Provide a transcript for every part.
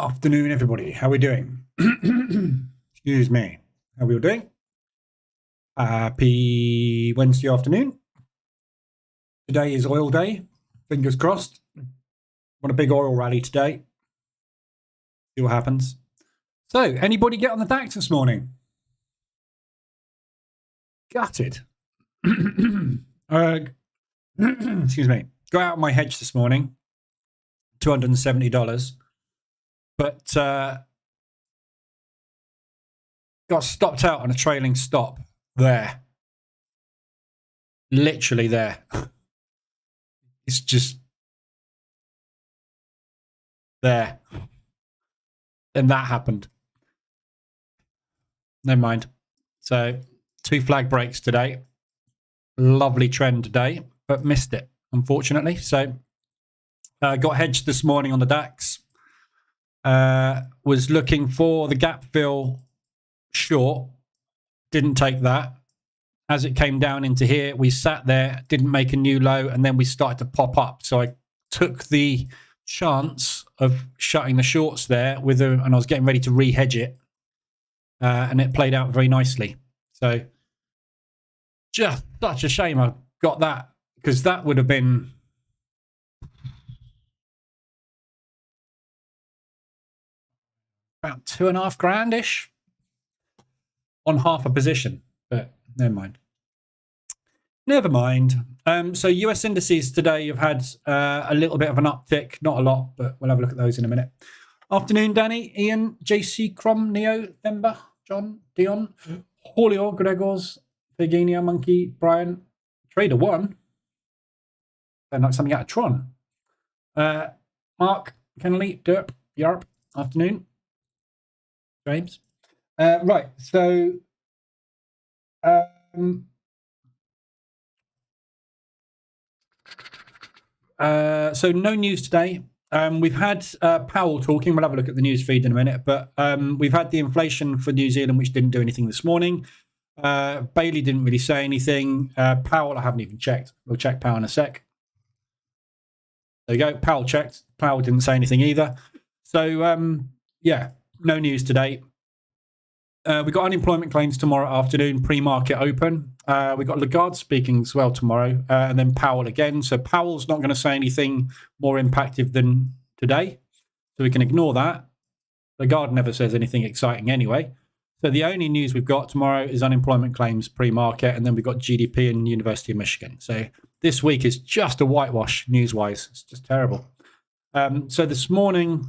Afternoon, everybody. How are we doing? Excuse me. How are we all doing? Happy Wednesday afternoon. Today is oil day. Fingers crossed. Want a big oil rally today. See what happens. So, anybody get on the DAX this morning? Gutted. Excuse me. Got out my hedge this morning. $270. But got stopped out on a trailing stop there. Literally there. It's just there. And that happened. Never mind. So 2 flag breaks today. Lovely trend today, but missed it, unfortunately. So got hedged this morning on the DAX. Was looking for the gap fill short, didn't take that. As it came down into here, we sat there, didn't make a new low, and then we started to pop up. So I took the chance of shutting the shorts there and I was getting ready to re-hedge it, and it played out very nicely. So just such a shame I got that, because that would have been about $2,500-ish on half a position, but never mind. Never mind. So US indices today have had a little bit of an uptick, not a lot, but we'll have a look at those in a minute. Afternoon, Danny, Ian, JC, Crom, Neo, Themba, John, Dion, Julio, Gregors, Virginia, Monkey, Brian, Trader One. Sound like something out of Tron. Mark, Kennelly, Derp, Yarp. Afternoon. James. Right, so so no news today. We've had Powell talking. We'll have a look at the news feed in a minute, but we've had the inflation for New Zealand, which didn't do anything this morning. Bailey didn't really say anything. Powell, I haven't even checked. We'll check Powell in a sec. There you go. Powell checked. Powell didn't say anything either. So yeah, no news today. We've got unemployment claims tomorrow afternoon, pre-market open. We've got Lagarde speaking as well tomorrow, and then Powell again. So Powell's not going to say anything more impactful than today, so we can ignore that. Lagarde never says anything exciting anyway. So the only news we've got tomorrow is unemployment claims pre-market, and then we've got GDP and University of Michigan. So this week is just a whitewash news-wise. It's just terrible. So this morning,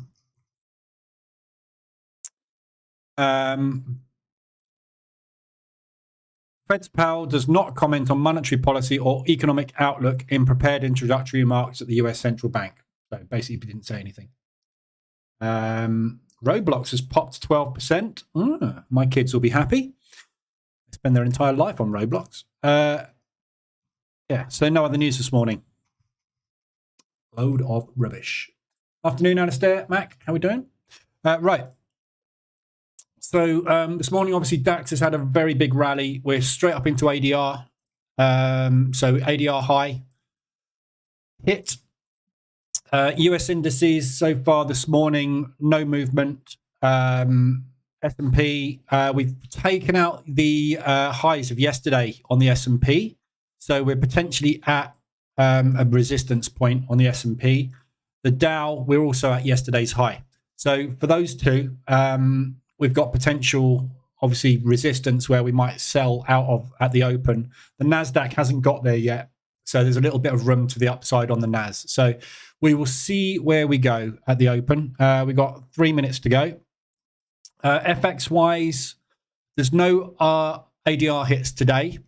Fed's Powell does not comment on monetary policy or economic outlook in prepared introductory remarks at the US Central Bank. So basically, he didn't say anything. Roblox has popped 12%. My kids will be happy. They spend their entire life on Roblox. Yeah, so no other news this morning. Load of rubbish. Afternoon, Alistair. Mac, how we doing? Right. So this morning, obviously, DAX has had a very big rally. We're straight up into ADR. So ADR high hit. US indices so far this morning, no movement. S&P, we've taken out the highs of yesterday on the S&P. So we're potentially at a resistance point on the S&P. The Dow, we're also at yesterday's high. So for those two, we've got potential, obviously, resistance where we might sell out of at the open. The NASDAQ hasn't got there yet, so there's a little bit of room to the upside on the NAS. So we will see where we go at the open. We've got 3 minutes to go. FX-wise, there's no ADR hits today.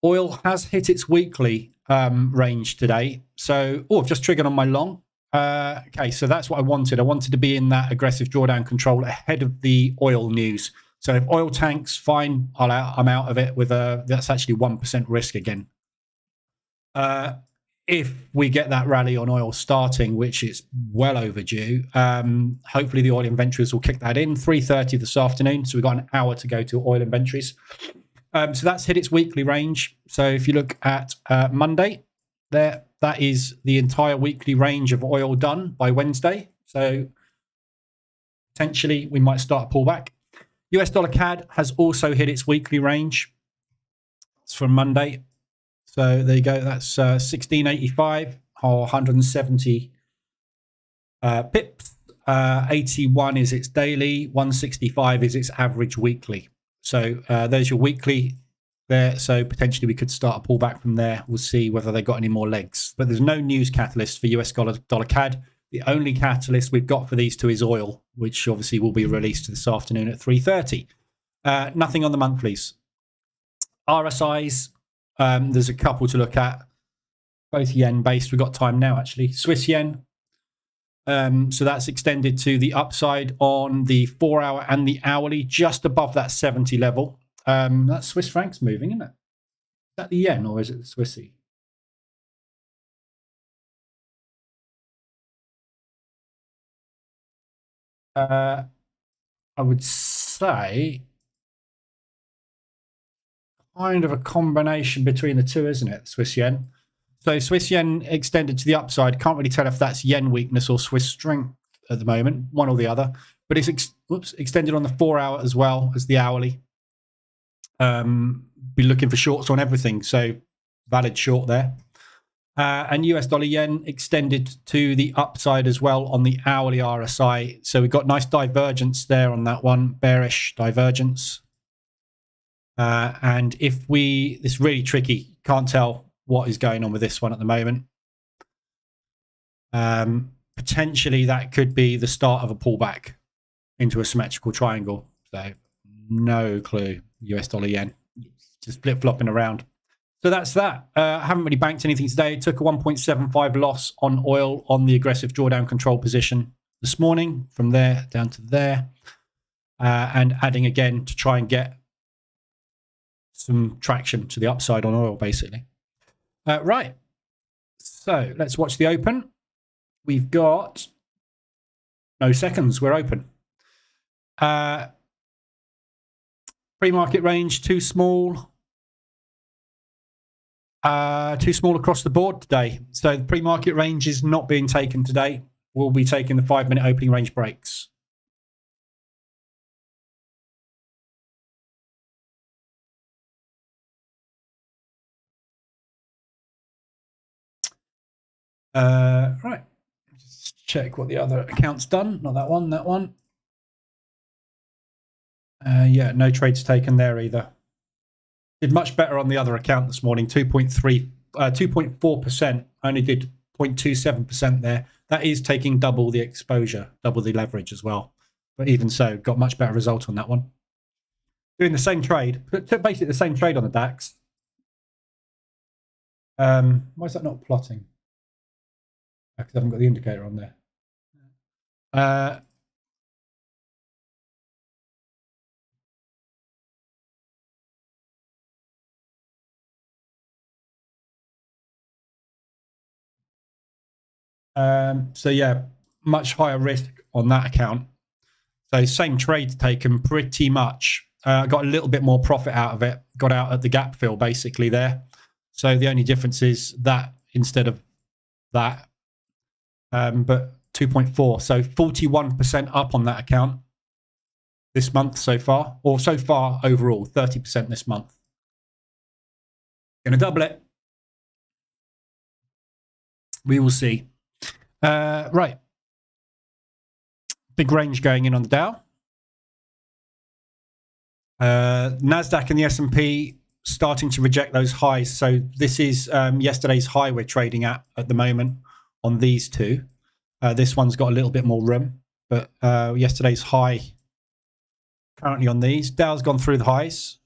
Oil has hit its weekly range today. So, I've just triggered on my long. Okay, so that's what I wanted. I wanted to be in that aggressive drawdown control ahead of the oil news. So if oil tanks, fine, I'm out of it with that's actually 1% risk again. If we get that rally on oil starting, which is well overdue, hopefully the oil inventories will kick that in. 3:30 this afternoon, so we've got an hour to go to oil inventories. So that's hit its weekly range. So if you look at Monday, there, that is the entire weekly range of oil done by Wednesday. So potentially we might start a pullback. US dollar CAD has also hit its weekly range. It's from Monday. So there you go. That's 1685 or 170 pips. 81 is its daily. 165 is its average weekly. So there's your weekly there. So potentially we could start a pullback from there. We'll see whether they got any more legs. But there's no news catalyst for US dollar CAD. The only catalyst we've got for these two is oil, which obviously will be released this afternoon at 3:30. Nothing on the monthlies. RSIs, there's a couple to look at. Both yen based. We've got time now, actually. Swiss yen. So that's extended to the upside on the 4 hour and the hourly, just above that 70 level. That's Swiss francs moving, isn't it? Is that the yen or is it the Swissy? I would say kind of a combination between the two, isn't it? Swiss yen. So Swiss yen extended to the upside. Can't really tell if that's yen weakness or Swiss strength at the moment, one or the other. But it's extended on the 4 hour as well as the hourly. Be looking for shorts on everything. So valid short there. And US dollar yen extended to the upside as well on the hourly RSI. So we've got nice divergence there on that one, bearish divergence. And if it's really tricky, can't tell what is going on with this one at the moment. Potentially that could be the start of a pullback into a symmetrical triangle. So no clue, US dollar yen, just flip-flopping around. So that's that. I haven't really banked anything today. Took a 1.75 loss on oil on the aggressive drawdown control position this morning, from there down to there, and adding again to try and get some traction to the upside on oil, basically. Right. So let's watch the open. We've got no seconds. We're open. Pre-market range too small. Too small across the board today. So the pre-market range is not being taken today. We'll be taking the 5-minute opening range breaks. Right. Just check what the other account's done. Not that one, that one. Yeah, no trades taken there either. Did much better on the other account this morning, 2.4%. Only did 0.27% there. That is taking double the exposure, double the leverage as well. But even so, got much better result on that one. Doing the same trade, basically the same trade on the DAX. Why is that not plotting? Because I haven't got the indicator on there. So yeah, much higher risk on that account. So same trade taken pretty much. Got a little bit more profit out of it. Got out at the gap fill basically there. So the only difference is that instead of that, but 2.4. So 41% up on that account this month so far, or so far overall, 30% this month. Gonna double it. We will see. Right. Big range going in on the Dow. NASDAQ and the S&P starting to reject those highs. So this is yesterday's high we're trading at the moment on these two. This one's got a little bit more room, but yesterday's high currently on these. Dow's gone through the highs.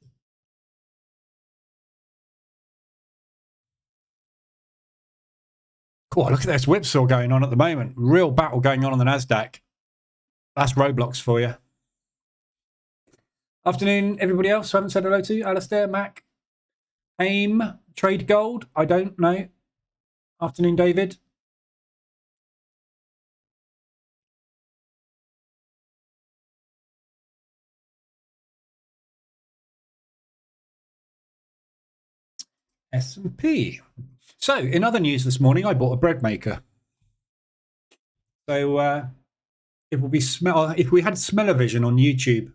Cool, look at this whipsaw going on at the moment. Real battle going on the NASDAQ. That's Roblox for you. Afternoon, everybody else who I haven't said hello to. Alistair, Mac, AIM, Trade Gold. I don't know. Afternoon, David. S&P. So, in other news this morning, I bought a bread maker. So, it will be smell. If we had smell-o-vision on YouTube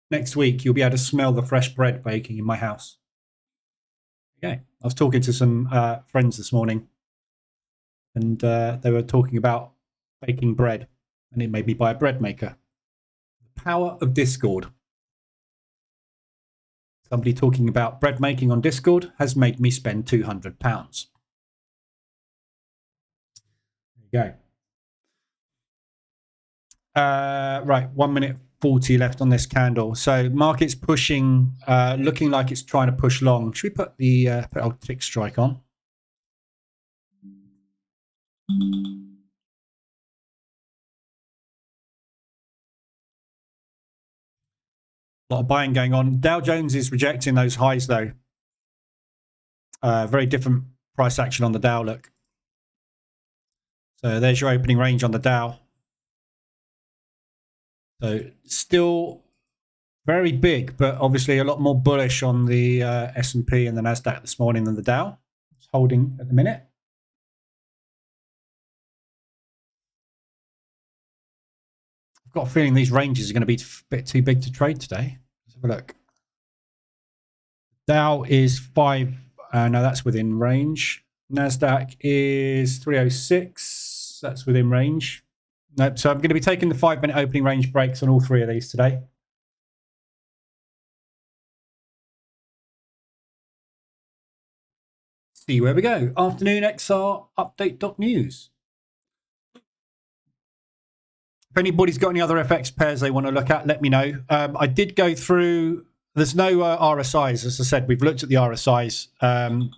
next week, you'll be able to smell the fresh bread baking in my house. Yeah, I was talking to some friends this morning, and they were talking about baking bread, and it made me buy a bread maker. The power of Discord. Somebody talking about bread making on Discord has made me spend £200. There you go. Right, 1 minute 40 left on this candle. So market's pushing, looking like it's trying to push long. Should we put the put our tick strike on? A lot of buying going on. Dow Jones is rejecting those highs though. Very different price action on the Dow, look. So there's your opening range on the Dow. So still very big, but obviously a lot more bullish on the S&P and the NASDAQ this morning than the Dow. It's holding at the minute. I've got a feeling these ranges are going to be a bit too big to trade today. Let's have a look. Dow is 5. No, that's within range. NASDAQ is 306. That's within range. Nope. So I'm going to be taking the 5-minute opening range breaks on all three of these today. See where we go. Afternoon XR update.news. If anybody's got any other FX pairs they want to look at, let me know. I did go through. There's no RSIs. As I said, we've looked at the RSIs. A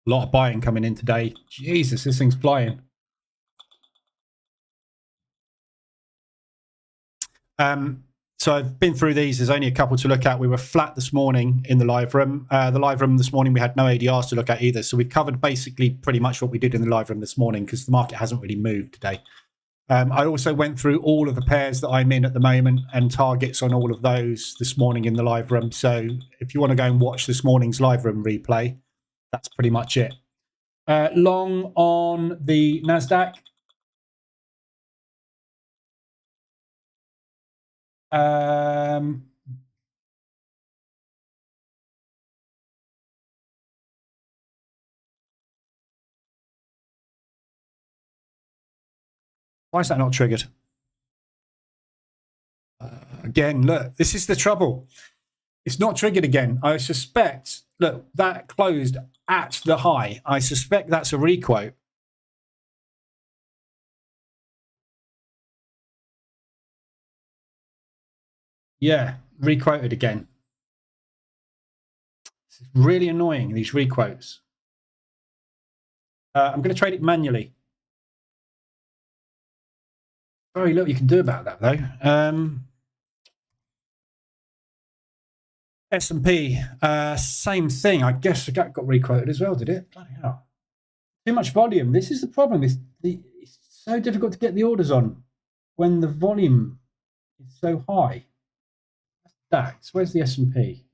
lot of buying coming in today. Jesus, this thing's flying. So I've been through these. There's only a couple to look at. We were flat this morning in the live room. The live room this morning, we had no ADRs to look at either. So we've covered basically pretty much what we did in the live room this morning because the market hasn't really moved today. I also went through all of the pairs that I'm in at the moment and targets on all of those this morning in the live room. So if you want to go and watch this morning's live room replay, that's pretty much it. Long on the NASDAQ. Why is that not triggered? Again, look, this is the trouble. It's not triggered again. I suspect, look, that closed at the high. I suspect that's a requote. Yeah, requoted again. It's really annoying, these requotes. I'm going to trade it manually. Very little you can do about that, though. S&P, same thing. I guess the gap got requoted as well, did it? Bloody hell. Too much volume. This is the problem. It's so difficult to get the orders on when the volume is so high. DAX, where's the S&P?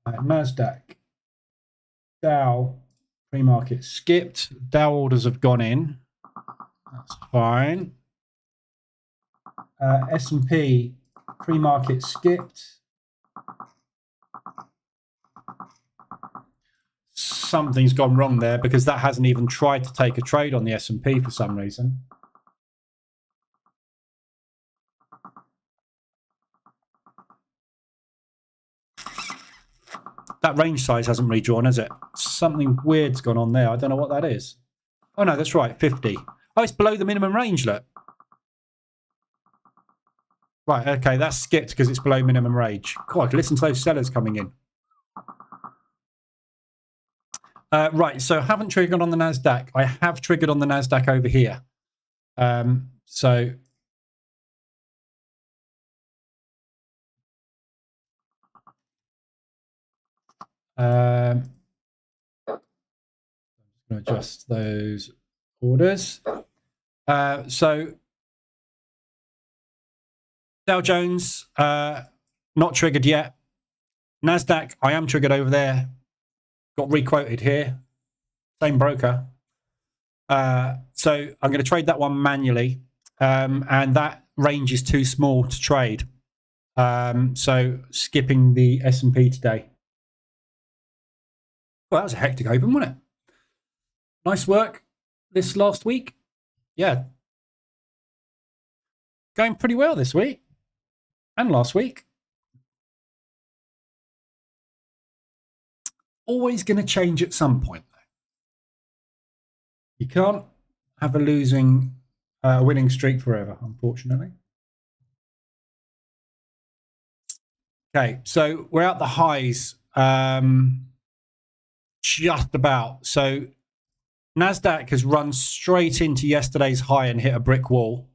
NASDAQ, Dow, pre-market skipped. Dow orders have gone in. That's fine. S&P, pre-market skipped. Something's gone wrong there because that hasn't even tried to take a trade on the S&P for some reason. That range size hasn't redrawn, has it? Something weird's gone on there. I don't know what that is. Oh, no, that's right, 50. Oh, it's below the minimum range, look. Right, okay, that's skipped because it's below minimum range. God, listen to those sellers coming in. Right, so I haven't triggered on the NASDAQ. I have triggered on the NASDAQ over here. So I'm going to adjust those orders. So Dow Jones, not triggered yet. NASDAQ, I am triggered over there. Got requoted here. Same broker. So I'm going to trade that one manually. And that range is too small to trade. So skipping the S&P today. Well, that was a hectic open, wasn't it? Nice work this last week. Yeah. Going pretty well this week and last week. Always going to change at some point, though. You can't have a winning streak forever, unfortunately. Okay, so we're at the highs just about. So NASDAQ has run straight into yesterday's high and hit a brick wall.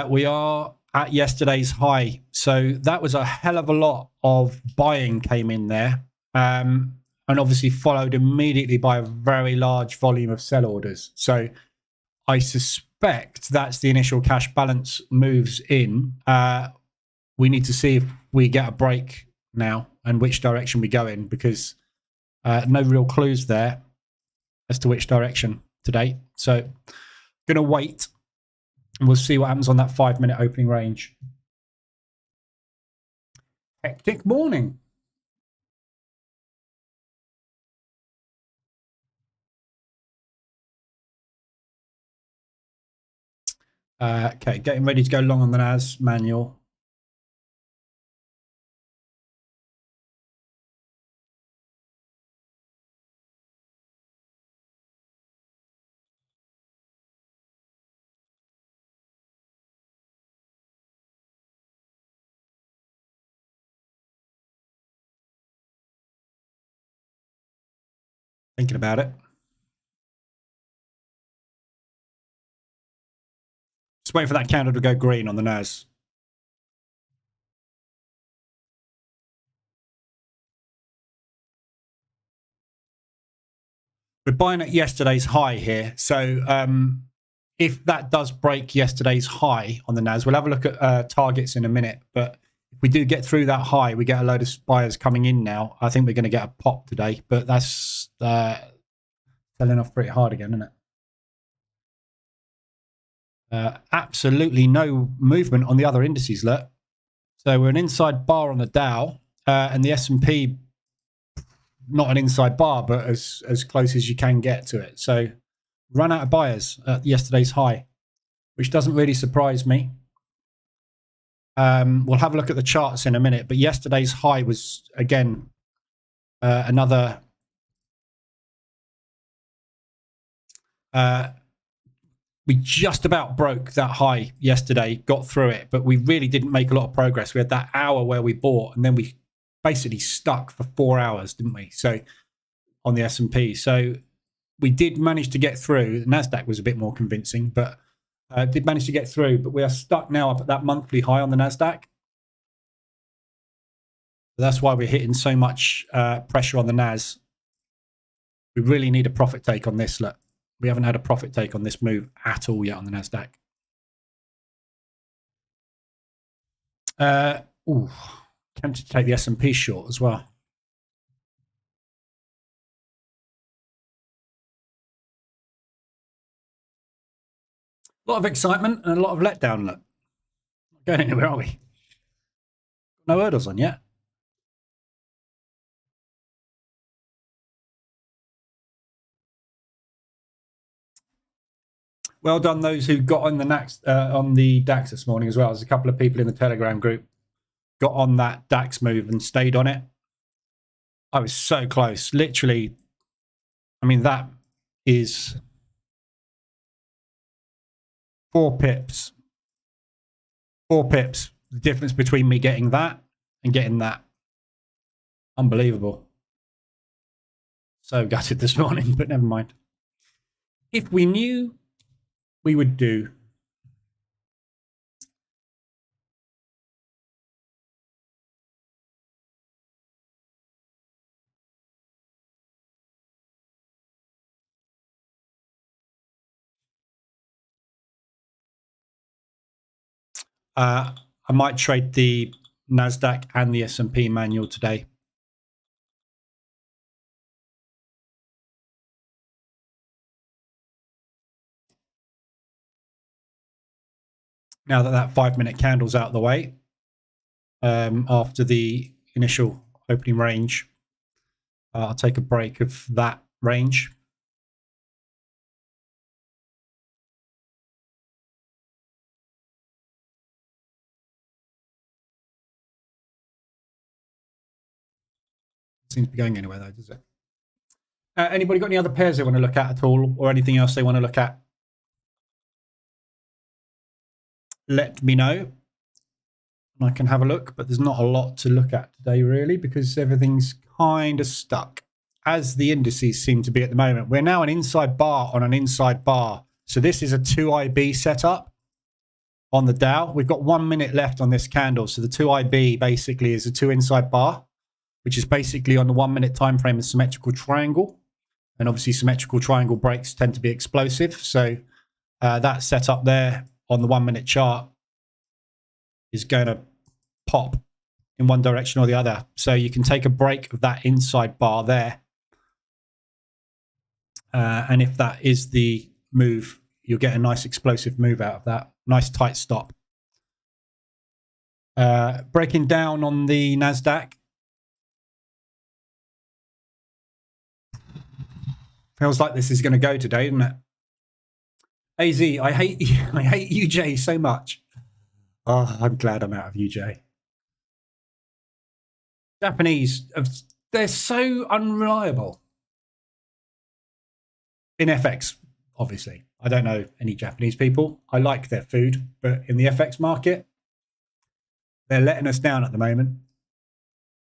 We are at yesterday's high. So that was a hell of a lot of buying came in there. And obviously followed immediately by a very large volume of sell orders. So I suspect that's the initial cash balance moves in. We need to see if we get a break now and which direction we go in, because no real clues there as to which direction today. So going to wait and we'll see what happens on that 5-minute opening range. Hectic morning. Okay, getting ready to go long on the NAS manual. Thinking about it. Just waiting for that candle to go green on the NAS. We're buying at yesterday's high here. So if that does break yesterday's high on the NAS, we'll have a look at targets in a minute. But if we do get through that high, we get a load of buyers coming in now. I think we're going to get a pop today. But that's selling off pretty hard again, isn't it? Absolutely no movement on the other indices, look. So we're an inside bar on the Dow and the S&P, not an inside bar, but as close as you can get to it. So run out of buyers at yesterday's high, which doesn't really surprise me. We'll have a look at the charts in a minute, but yesterday's high was, again, another... we just about broke that high yesterday, got through it, but we really didn't make a lot of progress. We had that hour where we bought, and then we basically stuck for 4 hours, didn't we? So on the S&P. So we did manage to get through. The NASDAQ was a bit more convincing, but did manage to get through. But we are stuck now up at that monthly high on the NASDAQ. That's why we're hitting so much pressure on the NAS. We really need a profit take on this. Look, we haven't had a profit take on this move at all yet on the NASDAQ. Tempted to take the S&P short as well. A lot of excitement and a lot of letdown. Look, not going anywhere, are we? No hurdles on yet. Well done, those who got on the DAX this morning as well. There's a couple of people in the Telegram group got on that DAX move and stayed on it. I was so close, literally. I mean, that is 4 pips. 4 pips. The difference between me getting that and getting that. Unbelievable. So gutted this morning, but never mind. If we knew, we would do. I might trade the NASDAQ and the S&P manual today. Now that 5-minute candle's out of the way, after the initial opening range, I'll take a break of that range. Seems to be going anywhere though, does it? Anybody got any other pairs they want to look at all, or anything else they want to look at? Let me know. I can have a look, but there's not a lot to look at today really, because everything's kind of stuck, as the indices seem to be at the moment. We're now an inside bar on an inside bar. So this is a 2IB setup on the Dow. We've got 1 minute left on this candle. So the 2IB basically is a 2 inside bar, which is basically on the 1 minute time frame a symmetrical triangle. And obviously symmetrical triangle breaks tend to be explosive. So that setup there on the 1 minute chart is going to pop in one direction or the other. So you can take a break of that inside bar there. And if that is the move, you'll get a nice explosive move out of that. Nice tight stop. Breaking down on the NASDAQ. Feels like this is going to go today, doesn't it? AZ, I hate UJ so much. Oh, I'm glad I'm out of UJ. Japanese, they're so unreliable. In FX, obviously. I don't know any Japanese people. I like their food, but in the FX market, they're letting us down at the moment.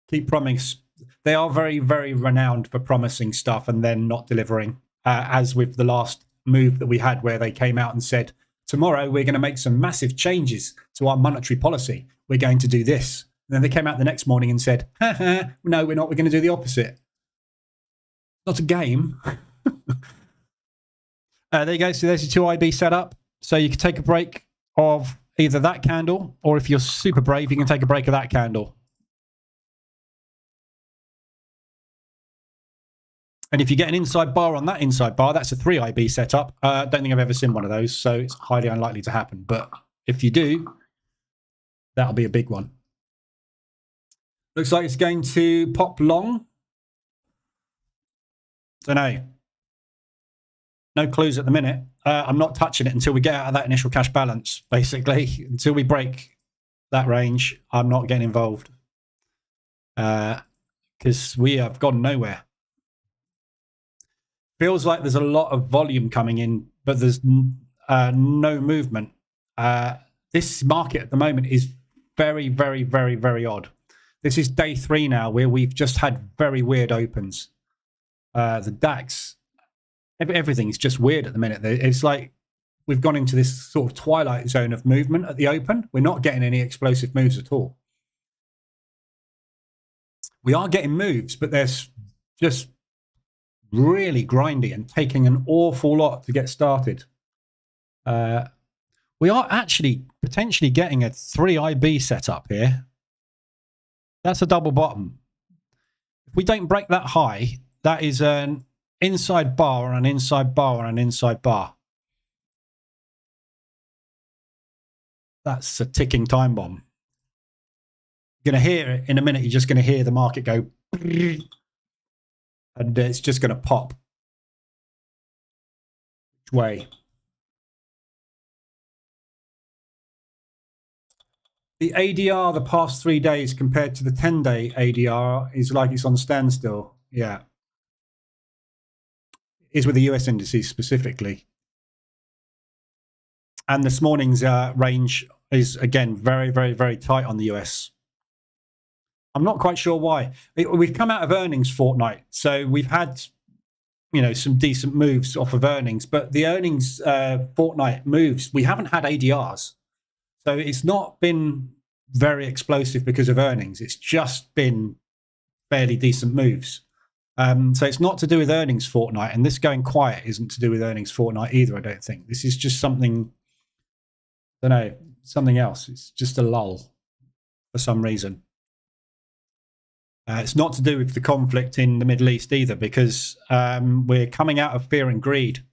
Keep promising. They are very, very renowned for promising stuff and then not delivering, as with the last move that we had where they came out and said, tomorrow we're going to make some massive changes to our monetary policy. We're going to do this. And then they came out the next morning and said, no, we're not. We're going to do the opposite. Not a game. There you go. So there's your 2IB setup. So you can take a break of either that candle, or if you're super brave, you can take a break of that candle. And if you get an inside bar on that inside bar, that's a 3IB setup. I don't think I've ever seen one of those, so it's highly unlikely to happen. But if you do, that'll be a big one. Looks like it's going to pop long. Don't know. No clues at the minute. I'm not touching it until we get out of that initial cash balance, basically. Until we break that range, I'm not getting involved. Because we have gone nowhere. Feels like there's a lot of volume coming in, but there's no movement. This market at the moment is very, very, very, very odd. This is day 3 now where we've just had very weird opens. The DAX, everything's just weird at the minute. It's like we've gone into this sort of twilight zone of movement at the open. We're not getting any explosive moves at all. We are getting moves, but there's just really grindy and taking an awful lot to get started. We are actually potentially getting a 3IB setup here. That's a double bottom. If we don't break that high, that is an inside bar on an inside bar on an inside bar. That's a ticking time bomb. You're going to hear it in a minute. You're just going to hear the market go, and it's just going to pop. Which way? The ADR the past 3 days compared to the 10-day ADR is like it's on standstill. Yeah. Is with the US indices specifically. And this morning's range is, again, very, very, very tight on the US. I'm not quite sure why. We've come out of earnings fortnight, so we've had, you know, some decent moves off of earnings, but the earnings fortnight moves, we haven't had ADRs. So it's not been very explosive because of earnings. It's just been fairly decent moves. So it's not to do with earnings fortnight, and this going quiet isn't to do with earnings fortnight either, I don't think. This is just something, I don't know, something else. It's just a lull. for some reason. It's not to do with the conflict in the Middle East either, because we're coming out of fear and greed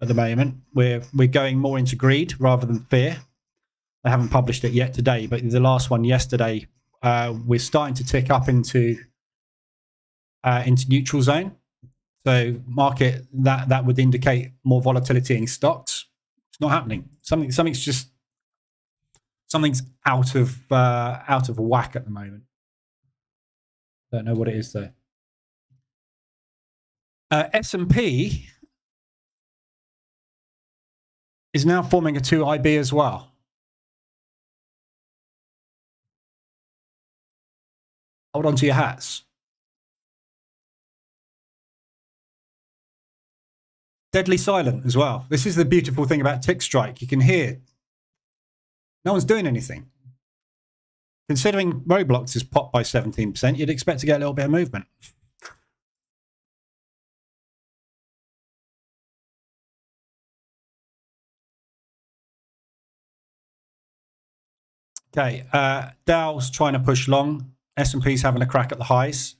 at the moment. We're going more into greed rather than fear. I haven't published it yet today, but the last one yesterday, we're starting to tick up into neutral zone. So market that would indicate more volatility in stocks. It's not happening. Something's out of whack at the moment. Don't know what it is though. S&P is now forming a 2 IB as well. Hold on to your hats. Deadly silent as well. This is the beautiful thing about tick strike. You can hear no one's doing anything. Considering Roblox is popped by 17%, you'd expect to get a little bit of movement. Okay, Dow's trying to push long. S&P's having a crack at the highs.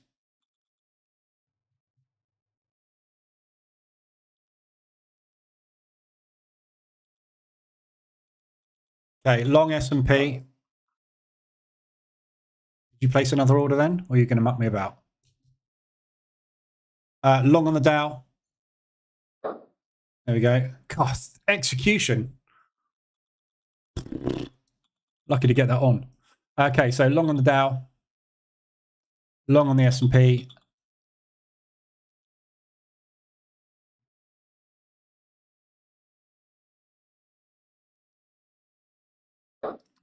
Okay, long S&P. Did you place another order then, or are you going to muck me about? Long on the Dow. There we go. God, execution. Lucky to get that on. Okay, so long on the Dow. Long on the S&P.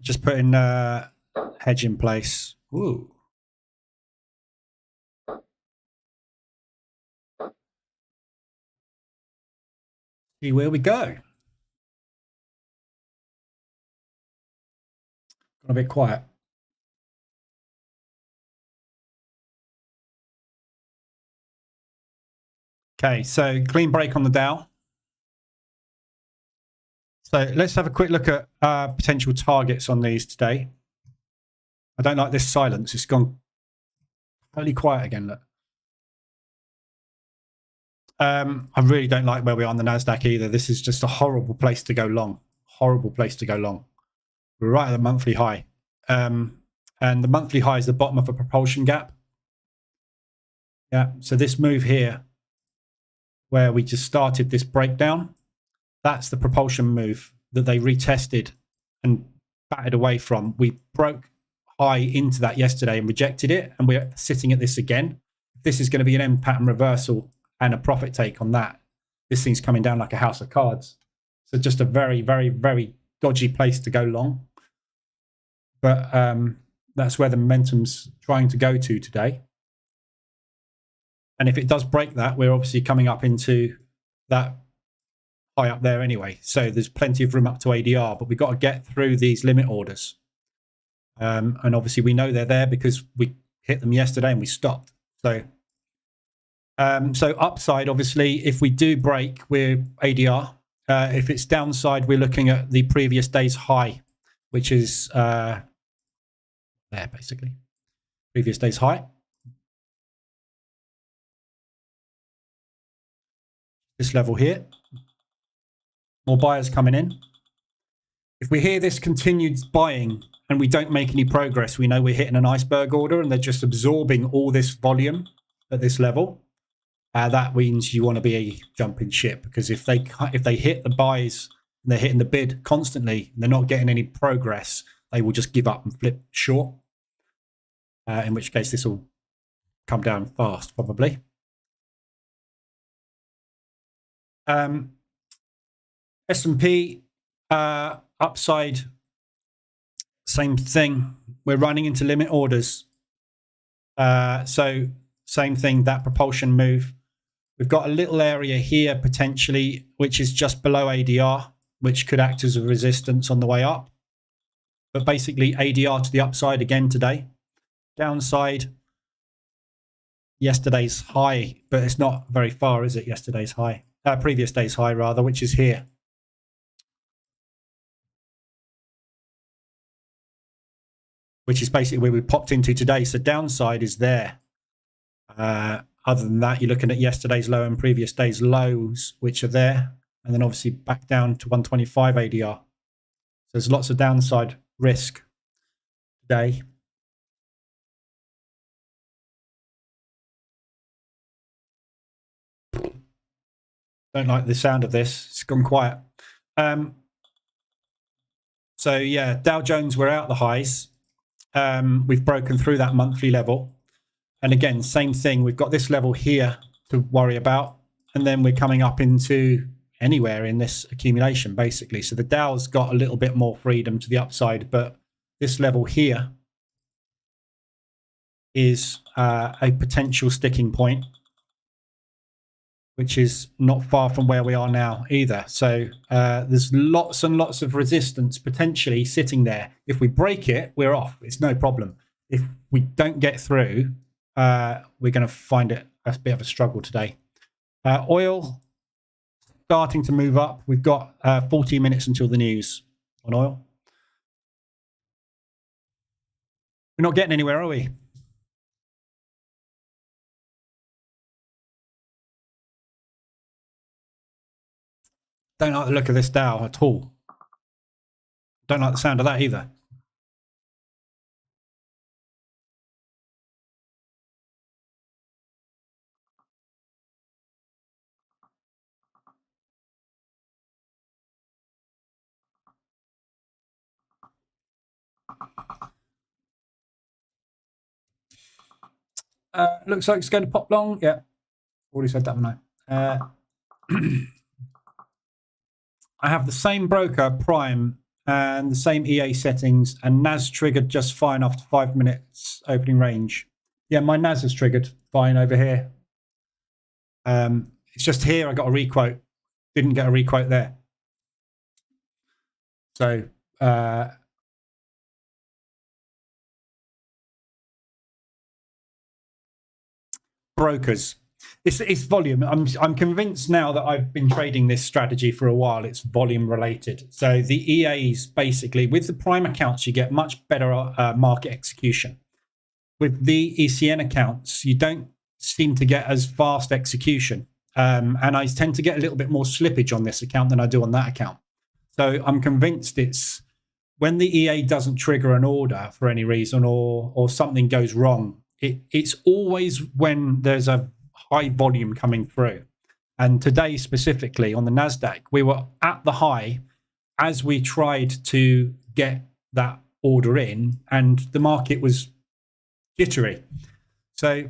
Just putting hedge in place. Ooh. See where we go. Got a bit quiet. Okay, so clean break on the Dow. So let's have a quick look at potential targets on these today. I don't like this silence. It's gone totally quiet again. Look. I really don't like where we are on the NASDAQ either. This is just a horrible place to go long. Horrible place to go long. We're right at the monthly high. And the monthly high is the bottom of a propulsion gap. Yeah, so this move here, where we just started this breakdown, that's the propulsion move that they retested and batted away from. We broke high into that yesterday and rejected it, and we're sitting at this again. This is going to be an end pattern reversal and a profit take on that. This thing's coming down like a house of cards. So just a very, very, very dodgy place to go long. But that's where the momentum's trying to go to today. And if it does break that, we're obviously coming up into that high up there anyway. So there's plenty of room up to ADR, but we've got to get through these limit orders. And obviously we know they're there because we hit them yesterday and we stopped. So upside, obviously, if we do break, we're ADR. If it's downside, we're looking at the previous day's high, which is there basically. Previous day's high. This level here. More buyers coming in. If we hear this continued buying and we don't make any progress, we know we're hitting an iceberg order and they're just absorbing all this volume at this level. That means you want to be a jumping ship, because if they hit the buys and they're hitting the bid constantly and they're not getting any progress, they will just give up and flip short. In which case this will come down fast, probably. S&P upside, same thing. We're running into limit orders. So same thing, that propulsion move. We've got a little area here potentially, which is just below ADR, which could act as a resistance on the way up. But basically ADR to the upside again today. Downside, yesterday's high, but it's not very far, is it? Yesterday's high, previous day's high rather, which is here. which is basically where we popped into today. So downside is there. Other than that, you're looking at yesterday's low and previous day's lows, which are there. And then obviously back down to 125 ADR. So there's lots of downside risk today. Don't like the sound of this. It's gone quiet. So yeah, Dow Jones, we're out the highs. We've broken through that monthly level. And again, same thing. We've got this level here to worry about. And then we're coming up into anywhere in this accumulation, basically. So the Dow's got a little bit more freedom to the upside, but this level here is a potential sticking point, which is not far from where we are now either. So there's lots and lots of resistance potentially sitting there. If we break it, we're off. It's no problem. If we don't get through, we're going to find it a bit of a struggle today. Oil starting to move up. We've got 14 minutes until the news on oil. We're not getting anywhere, are we? Don't like the look of this Dow at all. Don't like the sound of that either. Looks like it's going to pop long. Yeah, already said that one. I have the same broker, Prime, and the same EA settings, and NAS triggered just fine after 5 minutes opening range. Yeah, my NAS is triggered fine over here. It's just here I got a requote. Didn't get a requote there. So brokers. It's volume. I'm convinced now that I've been trading this strategy for a while. It's volume related. So the EAs, basically, with the Prime accounts, you get much better market execution. With the ECN accounts, you don't seem to get as fast execution. And I tend to get a little bit more slippage on this account than I do on that account. So I'm convinced it's when the EA doesn't trigger an order for any reason or something goes wrong, it's always when there's a high volume coming through. And today specifically on the NASDAQ, we were at the high as we tried to get that order in, and the market was jittery. So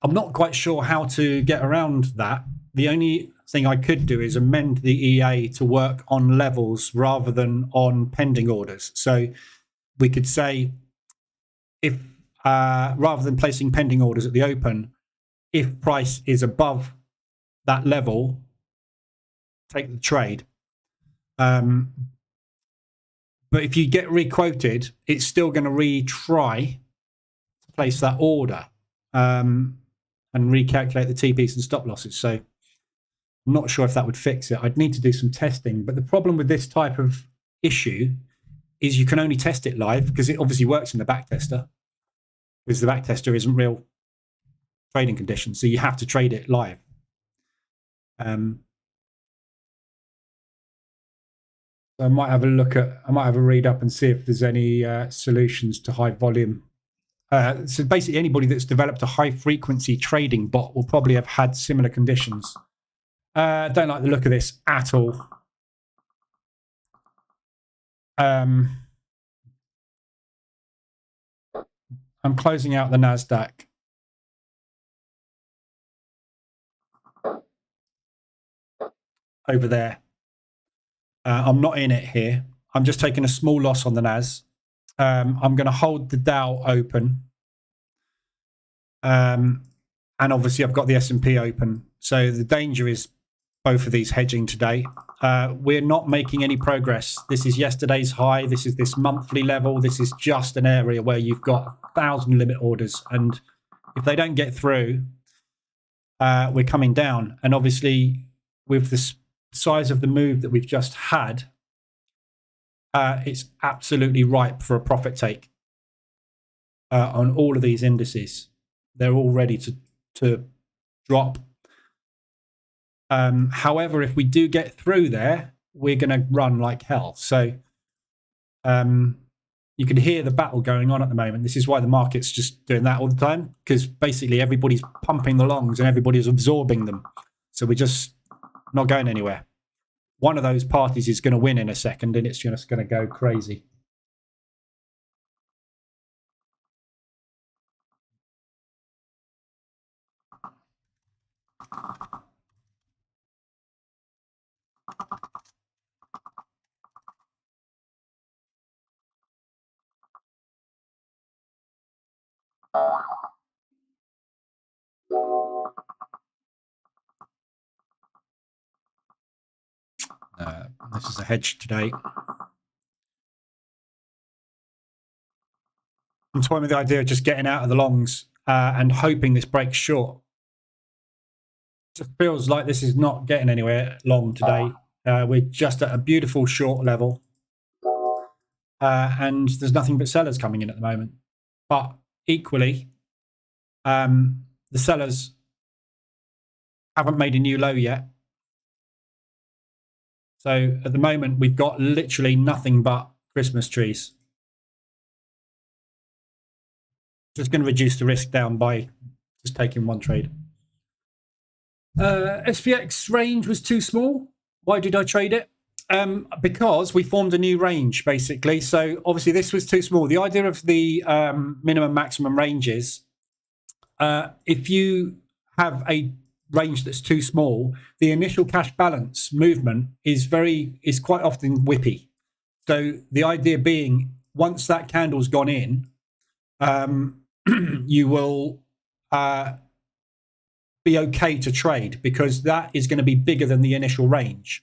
I'm not quite sure how to get around that. The only thing I could do is amend the EA to work on levels rather than on pending orders. So we could say if rather than placing pending orders at the open, if price is above that level, take the trade. But if you get requoted, it's still going to retry to place that order and recalculate the TPs and stop losses. So I'm not sure if that would fix it. I'd need to do some testing. But the problem with this type of issue is you can only test it live because it obviously works in the backtester, because the backtester isn't real trading conditions. So you have to trade it live. So I might have a read up and see if there's any solutions to high volume. So basically anybody that's developed a high frequency trading bot will probably have had similar conditions. Don't like the look of this at all. I'm closing out the NASDAQ. Over there. I'm not in it here. I'm just taking a small loss on the NAS. I'm going to hold the Dow open. And obviously I've got the S&P open. So the danger is both of these hedging today. We're not making any progress. This is yesterday's high. This is this monthly level. This is just an area where you've got 1,000 limit orders. And if they don't get through, we're coming down. And obviously with the size of the move that we've just had, it's absolutely ripe for a profit take. on all of these indices. They're all ready to drop. However, if we do get through there, we're going to run like hell. So you can hear the battle going on at the moment. This is why the market's just doing that all the time, because basically everybody's pumping the longs and everybody's absorbing them. So we're just not going anywhere. One of those parties is going to win in a second, and it's just going to go crazy. This is a hedge today. I'm toying with the idea of just getting out of the longs and hoping this breaks short. Just feels like this is not getting anywhere long today. We're just at a beautiful short level. And there's nothing but sellers coming in at the moment. But equally, the sellers haven't made a new low yet. So at the moment, we've got literally nothing but Christmas trees. Just going to reduce the risk down by just taking one trade. SPX range was too small. Why did I trade it? Because we formed a new range, basically. So obviously this was too small. The idea of the minimum maximum ranges, if you have a range that's too small, the initial cash balance movement is quite often whippy. So the idea being, once that candle's gone in, you will be okay to trade, because that is going to be bigger than the initial range.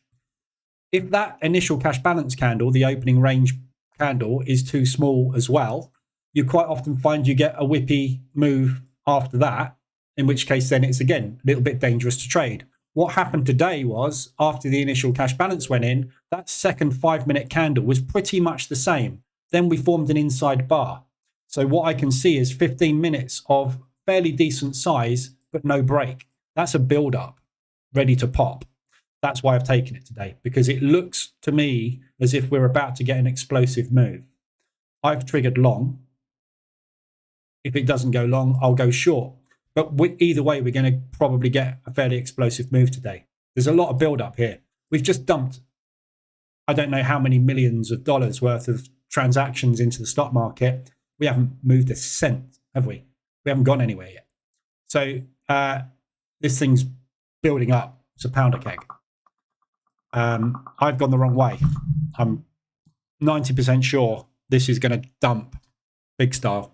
If that initial cash balance candle, the opening range candle, is too small as well, you quite often find you get a whippy move after that, in which case then it's again a little bit dangerous to trade. What happened today was, after the initial cash balance went in, that second 5-minute candle was pretty much the same. Then we formed an inside bar. So what I can see is 15 minutes of fairly decent size, but no break. That's a build up ready to pop. That's why I've taken it today, because it looks to me as if we're about to get an explosive move. I've triggered long. If it doesn't go long, I'll go short. But either way, we're going to probably get a fairly explosive move today. There's a lot of build up here. We've just dumped, I don't know how many millions of dollars worth of transactions into the stock market. We haven't moved a cent, have we? We haven't gone anywhere yet. So this thing's building up. It's a powder keg. I've gone the wrong way. I'm 90% sure this is going to dump big style.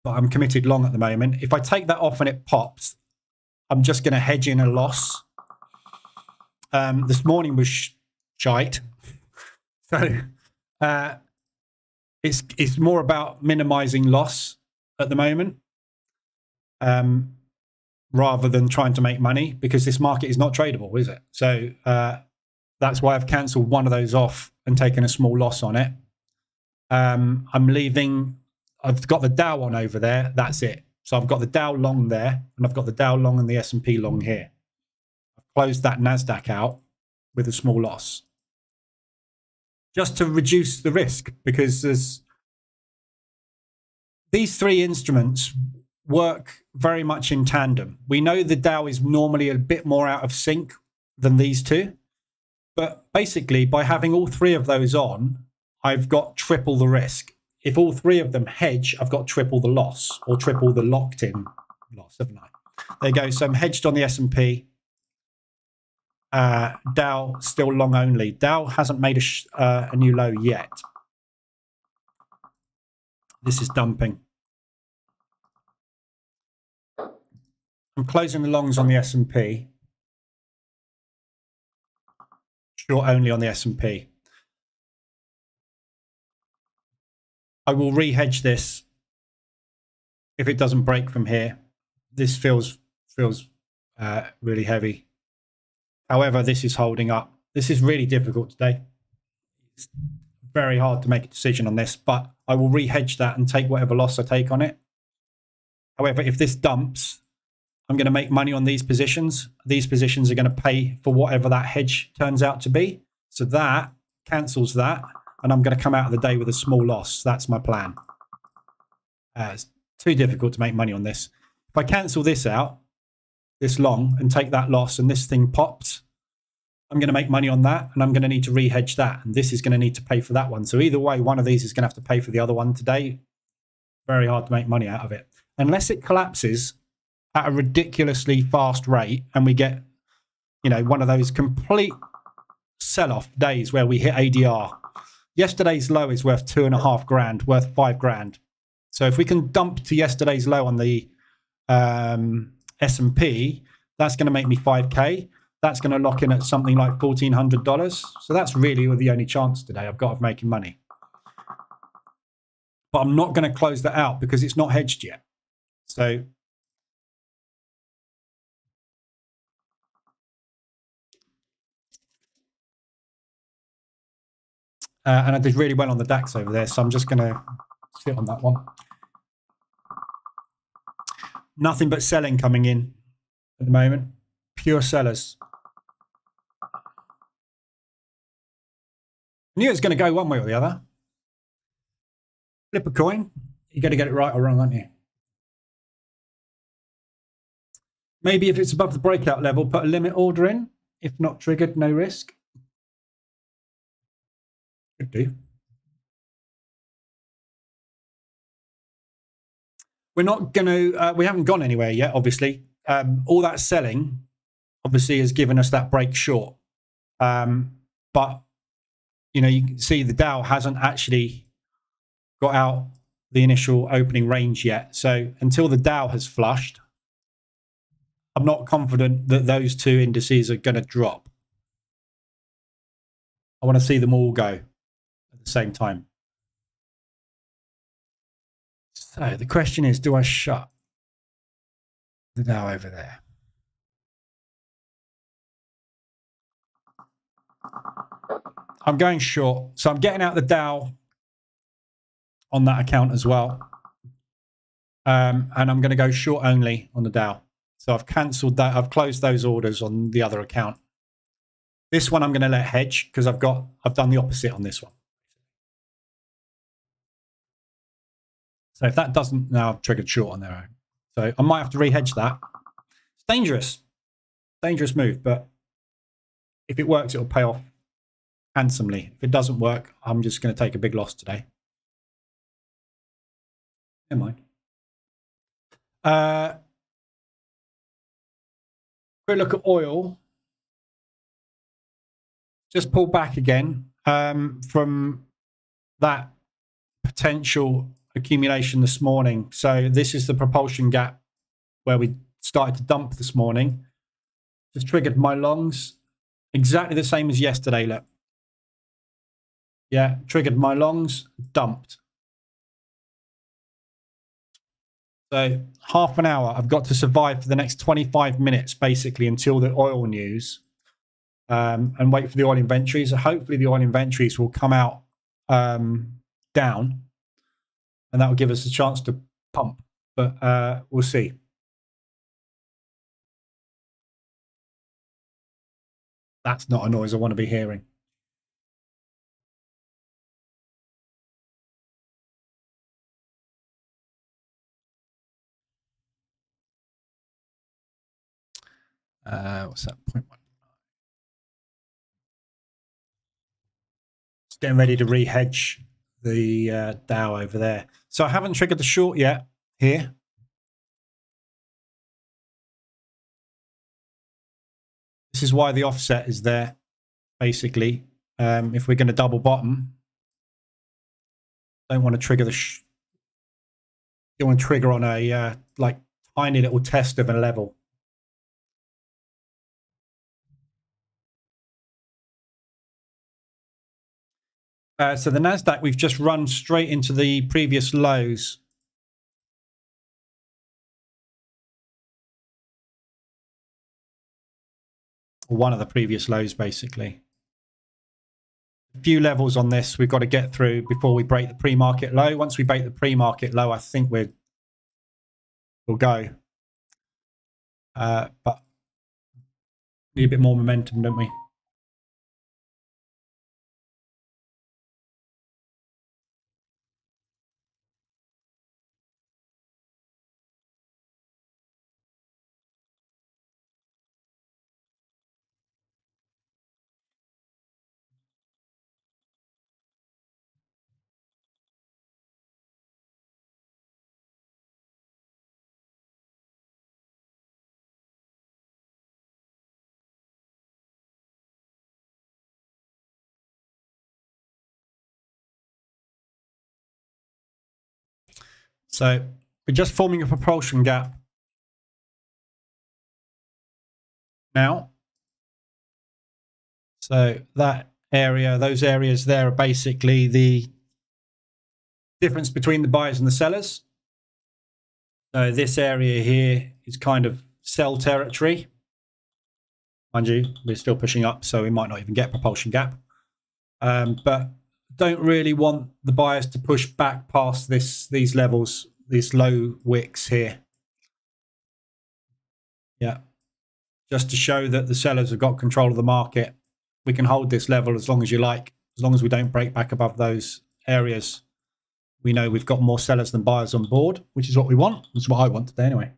But I'm committed long at the moment. If I take that off and it pops, I'm just going to hedge in a loss. This morning was shite. So it's more about minimizing loss at the moment, rather than trying to make money, because this market is not tradable, is it? So that's why I've cancelled one of those off and taken a small loss on it. I'm leaving. I've got the Dow on over there. That's it. So I've got the Dow long there, and I've got the Dow long and the S&P long here. I've closed that NASDAQ out with a small loss, just to reduce the risk, because these three instruments work very much in tandem. We know the Dow is normally a bit more out of sync than these two, but basically by having all three of those on, I've got triple the risk. If all three of them hedge, I've got triple the loss, or triple the locked in loss, haven't I? There you go. So I'm hedged on the S&P. Dow still long only. Dow hasn't made a new low yet. This is dumping. I'm closing the longs on the S&P. Short only on the S&P. I will re-hedge this if it doesn't break from here. This feels really heavy. However, this is holding up. This is really difficult today. It's very hard to make a decision on this, but I will re-hedge that and take whatever loss I take on it. However, if this dumps, I'm going to make money on these positions. These positions are going to pay for whatever that hedge turns out to be. So that cancels that, and I'm going to come out of the day with a small loss. That's my plan. It's too difficult to make money on this. If I cancel this out, this long, and take that loss, and this thing pops, I'm going to make money on that, and I'm going to need to re-hedge that, and this is going to need to pay for that one. So either way, one of these is going to have to pay for the other one today. Very hard to make money out of it. Unless it collapses at a ridiculously fast rate and we get, you know, one of those complete sell-off days where we hit ADR. Yesterday's low is worth 2.5 grand, worth 5 grand. So if we can dump to yesterday's low on the S&P, that's going to make me 5K. That's going to lock in at something like $1,400. So that's really the only chance today I've got of making money. But I'm not going to close that out because it's not hedged yet. So and I did really well on the DAX over there, so I'm just going to sit on that one. Nothing but selling coming in at the moment. Pure sellers. I knew it was going to go one way or the other. Flip a coin. You got to get it right or wrong, aren't you? Maybe if it's above the breakout level, put a limit order in. If not triggered, no risk. Could do. We're not going to, we haven't gone anywhere yet, obviously. All that selling, obviously, has given us that break short. But, you know, you can see the Dow hasn't actually got out the initial opening range yet. So until the Dow has flushed, I'm not confident that those two indices are going to drop. I want to see them all go at the same time. So the question is, do I shut the Dow over there? I'm going short. So I'm getting out the Dow on that account as well. And I'm going to go short only on the Dow. So I've cancelled that. I've closed those orders on the other account. This one I'm going to let hedge because I've done the opposite on this one. So if that doesn't, now I've triggered short on their own. So I might have to re-hedge that. It's dangerous. Dangerous move, but if it works, it'll pay off handsomely. If it doesn't work, I'm just going to take a big loss today. Never mind. Quick look at oil. Just pull back again from that potential accumulation this morning. So this is the propulsion gap where we started to dump this morning. Just triggered my longs. Exactly the same as yesterday, look. Yeah, triggered my longs, dumped. So half an hour, I've got to survive for the next 25 minutes, basically, until the oil news, and wait for the oil inventories. Hopefully the oil inventories will come out down, and that will give us a chance to pump, but we'll see. That's not a noise I want to be hearing. What's that? 0.1. Just getting ready to re-hedge the Dow over there. So I haven't triggered the short yet here. This is why the offset is there, basically. If we're going to double bottom, don't want to trigger don't want to trigger on a like tiny little test of a level. So the NASDAQ, we've just run straight into the previous lows. One of the previous lows, basically. few levels on this we've got to get through before we break the pre-market low. Once we break the pre-market low, I think we'll go. But need a bit more momentum, don't we? So we're just forming a propulsion gap now. So that area, those areas there are basically the difference between the buyers and the sellers. So this area here is kind of sell territory. Mind you, we're still pushing up, so we might not even get propulsion gap. But don't really want the buyers to push back past these levels, these low wicks here. Yeah. Just to show that the sellers have got control of the market. We can hold this level as long as you like, as long as we don't break back above those areas. We know we've got more sellers than buyers on board, which is what we want. That's what I want today anyway.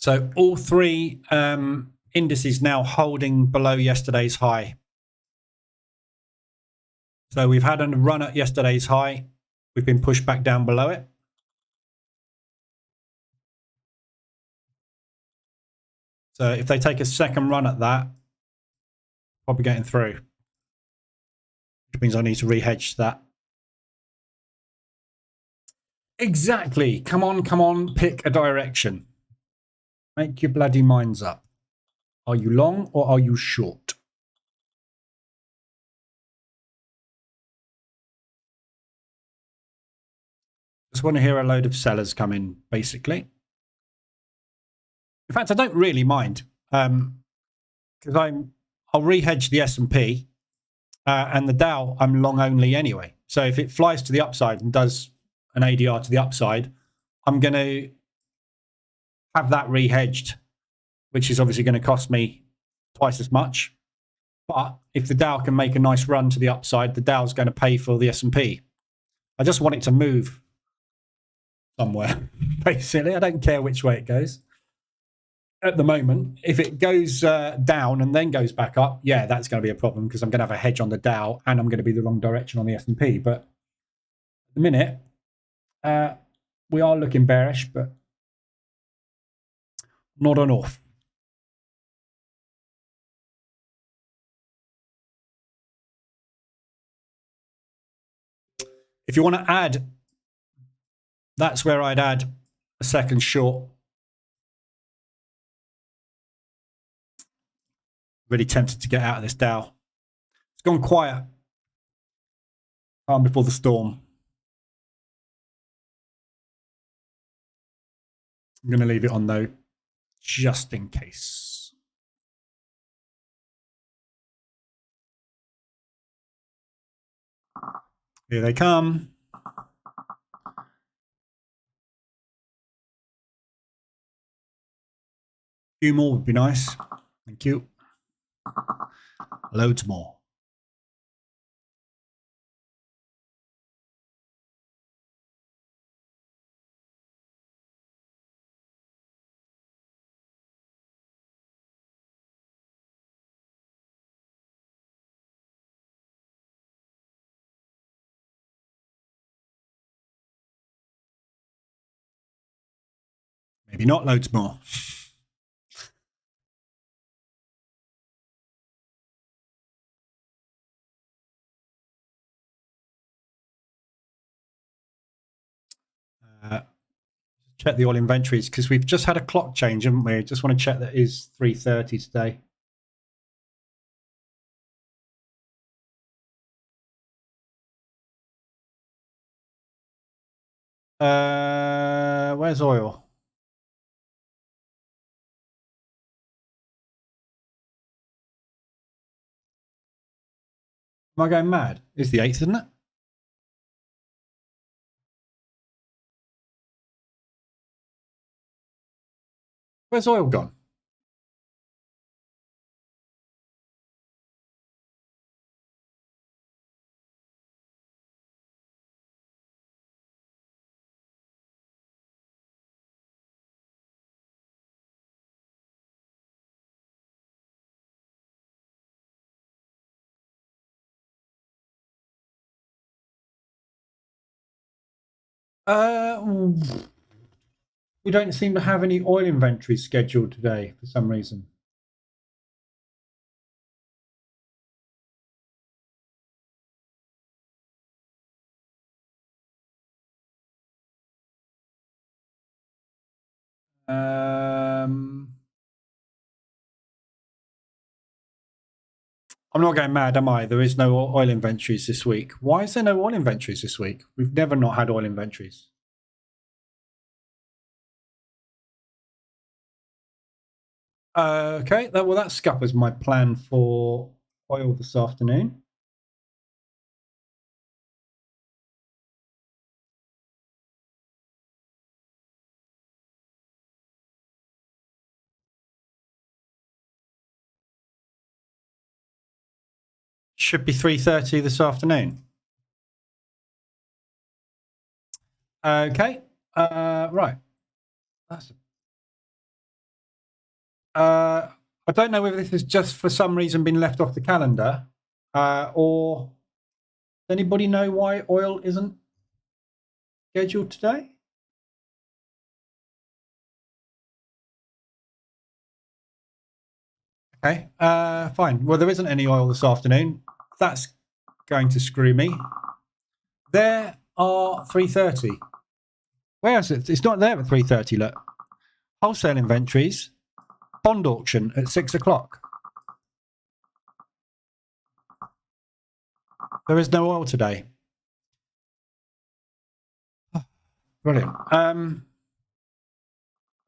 So all three indices now holding below yesterday's high. So we've had a run at yesterday's high. We've been pushed back down below it. So if they take a second run at that, probably getting through, which means I need to re-hedge that. Exactly. Come on, pick a direction. Make your bloody minds up. Are you long or are you short? Just want to hear a load of sellers come in, basically. In fact, I don't really mind because I'll re-hedge the S&P and the Dow. I'm long only anyway. So if it flies to the upside and does an ADR to the upside, I'm going to have that re-hedged, which is obviously going to cost me twice as much. But if the Dow can make a nice run to the upside, the Dow's going to pay for the S&P. I just want it to move somewhere, basically. I don't care which way it goes. At the moment, if it goes down and then goes back up, yeah, that's going to be a problem because I'm going to have a hedge on the Dow and I'm going to be the wrong direction on the S&P. But at the minute, we are looking bearish, but not enough. If you want to add, that's where I'd add a second short. Really tempted to get out of this Dow. It's gone quiet. Calm before the storm. I'm going to leave it on though, just in case. Here they come. A few more would be nice. Thank you. Loads more. Maybe not loads more. Check the oil inventories because we've just had a clock change, haven't we? Just want to check that it is 3:30 today. Where's oil? Am I going mad? It's the 8th, isn't it? Where's oil gone? We don't seem to have any oil inventories scheduled today for some reason. I'm not going mad, am I? There is no oil inventories this week. Why is there no oil inventories this week? We've never not had oil inventories. Okay, well, that scuppers my plan for oil this afternoon. Should be 3:30 this afternoon. Okay, right. I don't know whether this has just for some reason been left off the calendar, or does anybody know why oil isn't scheduled today? Okay, fine. Well, there isn't any oil this afternoon. That's going to screw me. There are 3:30. Where is it? It's not there at 3:30. Look, wholesale inventories, bond auction at 6 o'clock. There is no oil today. Brilliant.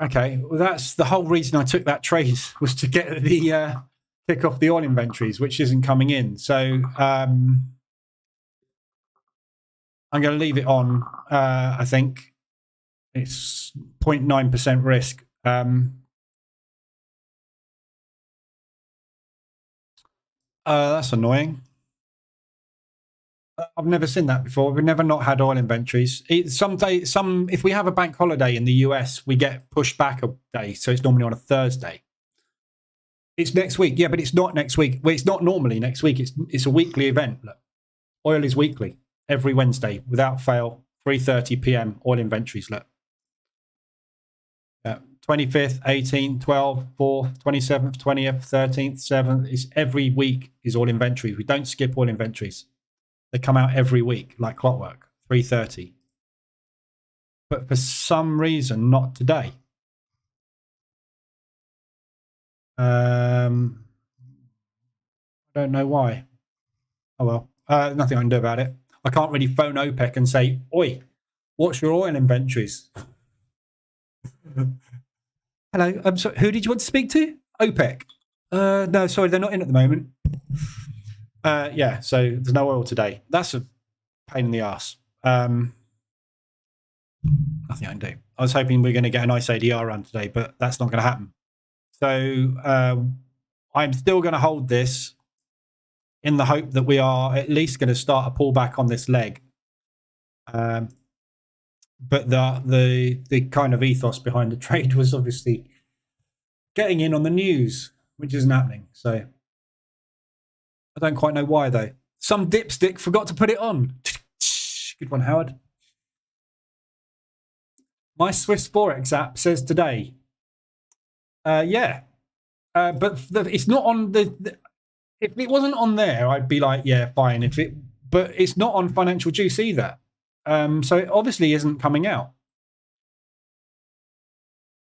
Okay, well, that's the whole reason I took that trade was to get the kick off the oil inventories, which isn't coming in. So I'm going to leave it on. I think it's 0.9% risk. That's annoying. I've never seen that before. We've never not had oil inventories. If we have a bank holiday in the US, we get pushed back a day, so it's normally on a Thursday. It's next week, yeah, but it's not next week. Well, it's not normally next week. It's a weekly event. Look, oil is weekly, every Wednesday, without fail. 3:30 p.m. Oil inventories. Look, 25th, 18th, 12th, 4th, 27th, 20th, 13th, 7th. It's every week is oil inventories. We don't skip oil inventories. They come out every week like clockwork, 3:30. But for some reason, not today. I don't know why. Oh well, nothing I can do about it. I can't really phone OPEC and say, "Oi, what's your oil inventories?" Hello, I'm sorry. Who did you want to speak to? OPEC. No, sorry, they're not in at the moment. Yeah, so there's no oil today. That's a pain in the ass. Nothing I can do. I was hoping we are going to get a nice ADR run today, but that's not going to happen. So I'm still going to hold this in the hope that we are at least going to start a pullback on this leg. But the kind of ethos behind the trade was obviously getting in on the news, which isn't happening. So I don't quite know why, though. Some dipstick forgot to put it on. Good one, Howard. My Swiss Forex app says today. Yeah. But it's not on the... If it wasn't on there, I'd be like, yeah, fine. But it's not on Financial Juice either. So it obviously isn't coming out.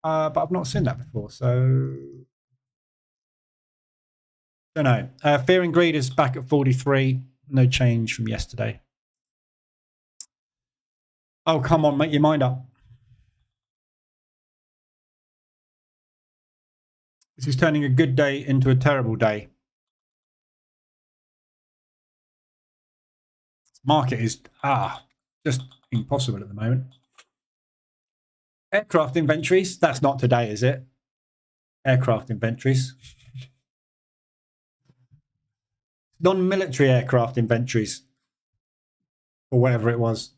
but I've not seen that before, so don't know. Fear and Greed is back at 43. No change from yesterday. Oh, come on, make your mind up. This is turning a good day into a terrible day. Market is just impossible at the moment. Aircraft inventories, that's not today, is it? Aircraft inventories. Non-military aircraft inventories. Or whatever it was.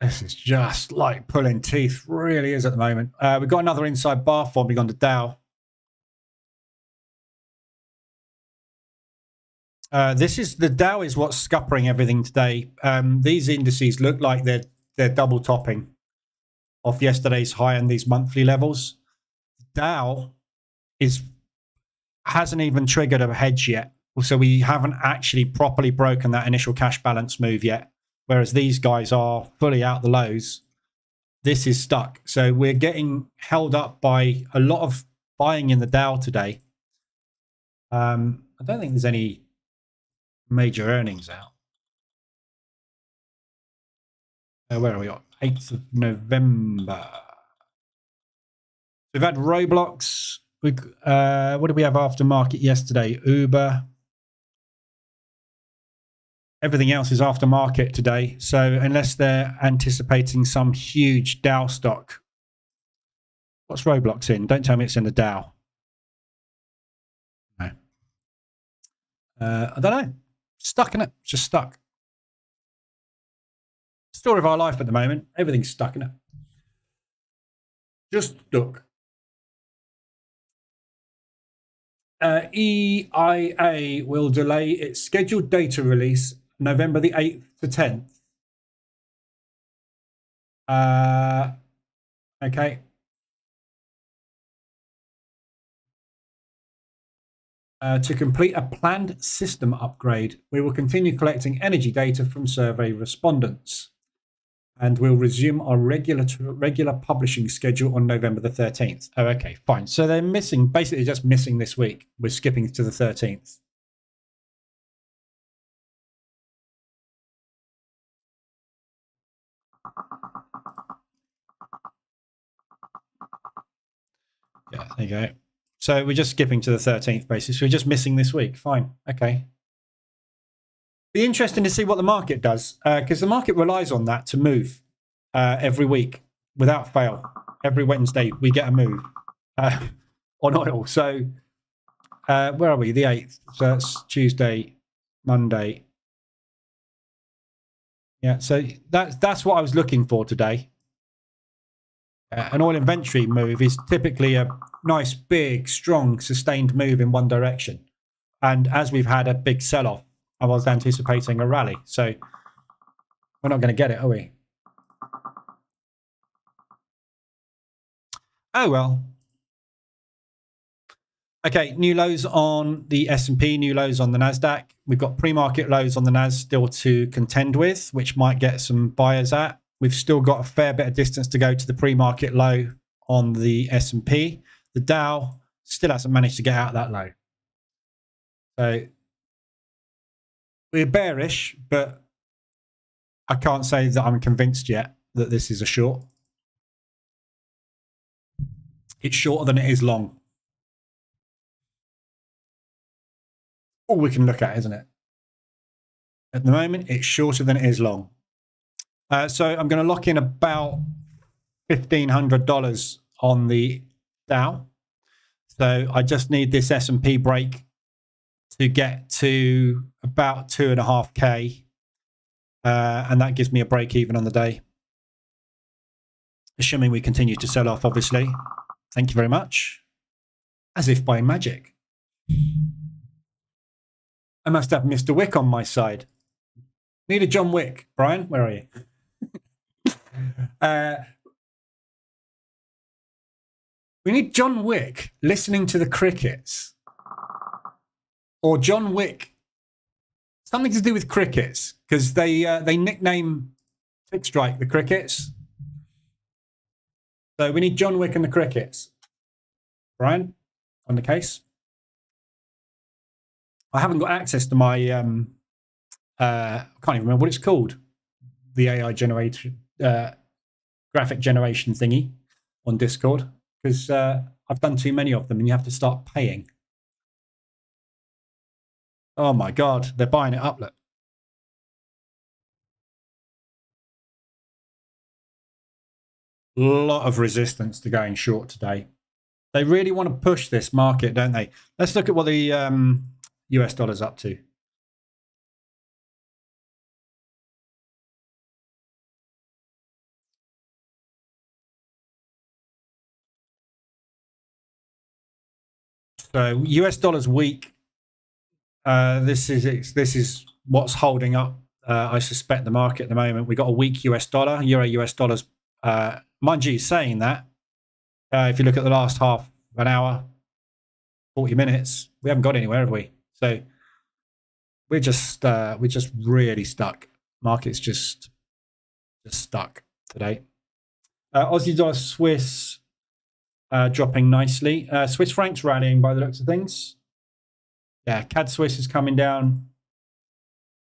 This is just like pulling teeth, really is at the moment. We've got another inside bar forming on the Dow. The Dow is what's scuppering everything today. These indices look like they're double topping off yesterday's high and these monthly levels. Dow hasn't even triggered a hedge yet, so we haven't actually properly broken that initial cash balance move yet. Whereas these guys are fully out the lows. This is stuck, so we're getting held up by a lot of buying in the Dow today. I don't think there's any major earnings out. Where are we at? 8th of November. We've had Roblox. What did we have after market yesterday? Uber. Everything else is after market today. So unless they're anticipating some huge Dow stock. What's Roblox in? Don't tell me it's in the Dow. No. I don't know. Stuck in it. Just stuck. Story of our life at the moment. Everything's stuck in it. Just stuck. EIA will delay its scheduled data release November the 8th to 10th. Okay. To complete a planned system upgrade, we will continue collecting energy data from survey respondents. And we'll resume our regular publishing schedule on November the 13th. Oh, okay, fine. So they're basically just missing this week. We're skipping to the 13th. Yeah, there you go. So we're just skipping to the 13th, basically. We're just missing this week. Fine. Okay. Be interesting to see what the market does, because the market relies on that to move every week without fail. Every Wednesday we get a move on oil. So where are we? The 8th. So that's Tuesday, Monday. Yeah. So that's what I was looking for today. An oil inventory move is typically a nice, big, strong, sustained move in one direction. And as we've had a big sell-off, I was anticipating a rally. So we're not going to get it, are we? Oh, well. Okay, new lows on the S&P, new lows on the NASDAQ. We've got pre-market lows on the NAS still to contend with, which might get some buyers at. We've still got a fair bit of distance to go to the pre-market low on the S&P. The Dow still hasn't managed to get out of that low. So we're bearish, but I can't say that I'm convinced yet that this is a short. It's shorter than it is long. All we can look at, isn't it? At the moment, it's shorter than it is long. So I'm going to lock in about $1,500 on the Dow. So I just need this S&P break to get to about 2.5K. And that gives me a break even on the day. Assuming we continue to sell off, obviously. Thank you very much. As if by magic. I must have Mr. Wick on my side. Need a John Wick. Brian, where are you? We need John Wick listening to the crickets. Or John Wick Something to do with crickets, because they nickname Tick Strike the crickets. So we need John Wick and the crickets. Brian, on the case. I haven't got access to my I can't even remember what it's called. The AI generated graphic generation thingy on Discord, because I've done too many of them and you have to start paying. Oh my god, they're buying it up. Look. A lot of resistance to going short today. They really want to push this market, don't they? Let's look at what the US dollar's up to. So US dollar's weak. This is what's holding up. I suspect the market at the moment. We got a weak US dollar. Euro US dollars. Mind you, saying that, if you look at the last half an hour, 40 minutes, we haven't got anywhere, have we? So we're just really stuck. Market's just stuck today. Aussie dollar, Swiss dropping nicely. Swiss francs rallying by the looks of things. Yeah, CAD Swiss is coming down.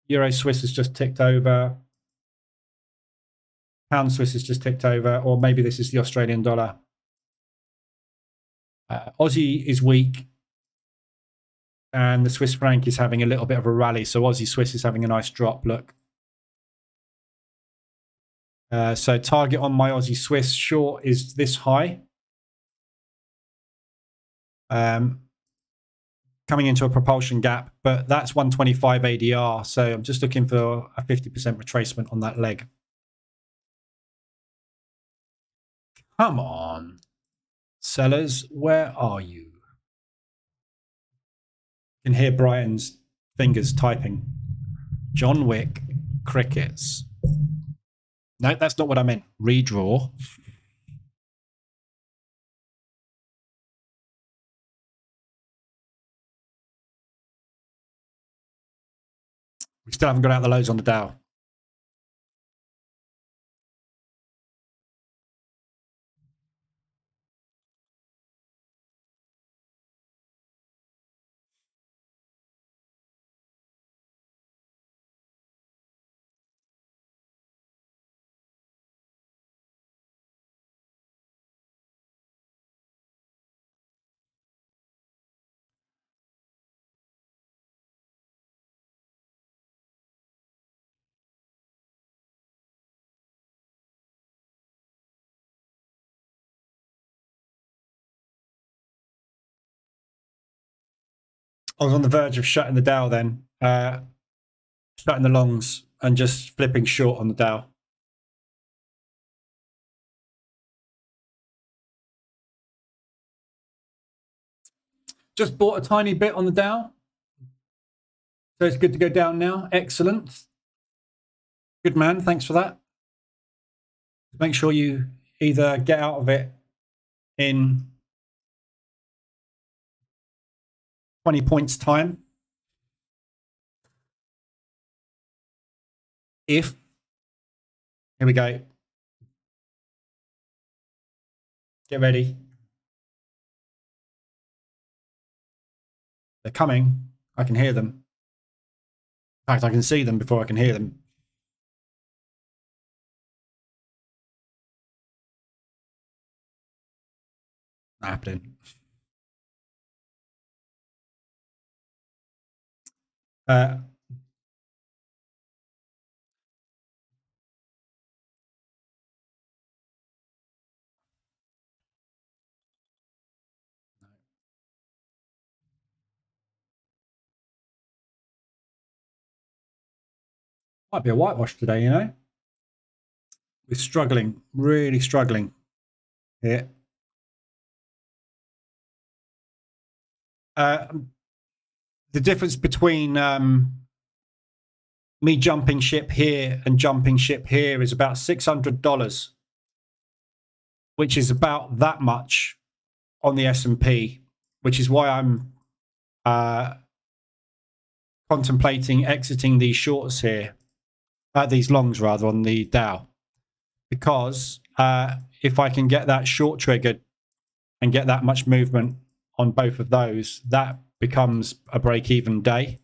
Euro Swiss has just ticked over. Pound Swiss has just ticked over, or maybe this is the Australian dollar. Aussie is weak, and the Swiss franc is having a little bit of a rally. So Aussie Swiss is having a nice drop. Look. So target on my Aussie Swiss short is this high. Coming into a propulsion gap, but that's 125 ADR. So I'm just looking for a 50% retracement on that leg. Come on, sellers, where are you? You can hear Brian's fingers typing. John Wick, crickets. No, that's not what I meant. Redraw. We still haven't got out the lows on the Dow. I was on the verge of shutting the Dow then, shutting the longs and just flipping short on the Dow. Just bought a tiny bit on the Dow. So it's good to go down now. Excellent. Good man. Thanks for that. Make sure you either get out of it in 20 points time. Here we go. Get ready. They're coming. I can hear them. In fact, I can see them before I can hear them. Not happening. Might be a whitewash today, you know. We're struggling, really struggling here. The difference between me jumping ship here and jumping ship here is about $600, which is about that much on the S&P, which is why I'm contemplating exiting these shorts here, these longs rather, on the Dow, because if I can get that short triggered and get that much movement on both of those, that becomes a break-even day.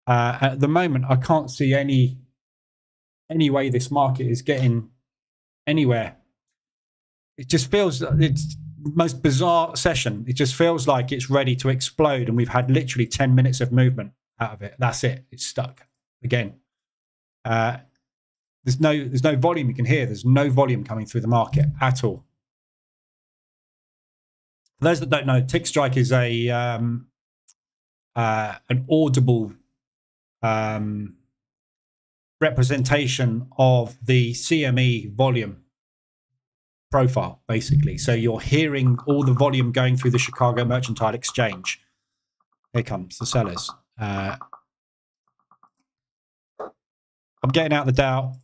At the moment, I can't see any way this market is getting anywhere. It just feels, it's the most bizarre session. It just feels like it's ready to explode, and we've had literally 10 minutes of movement out of it. That's it. It's stuck again. There's no volume you can hear. There's no volume coming through the market at all. For those that don't know, tick strike is a an audible representation of the CME volume profile, basically. So you're hearing all the volume going through the Chicago Mercantile Exchange. Here comes the sellers. I'm getting out the Dow.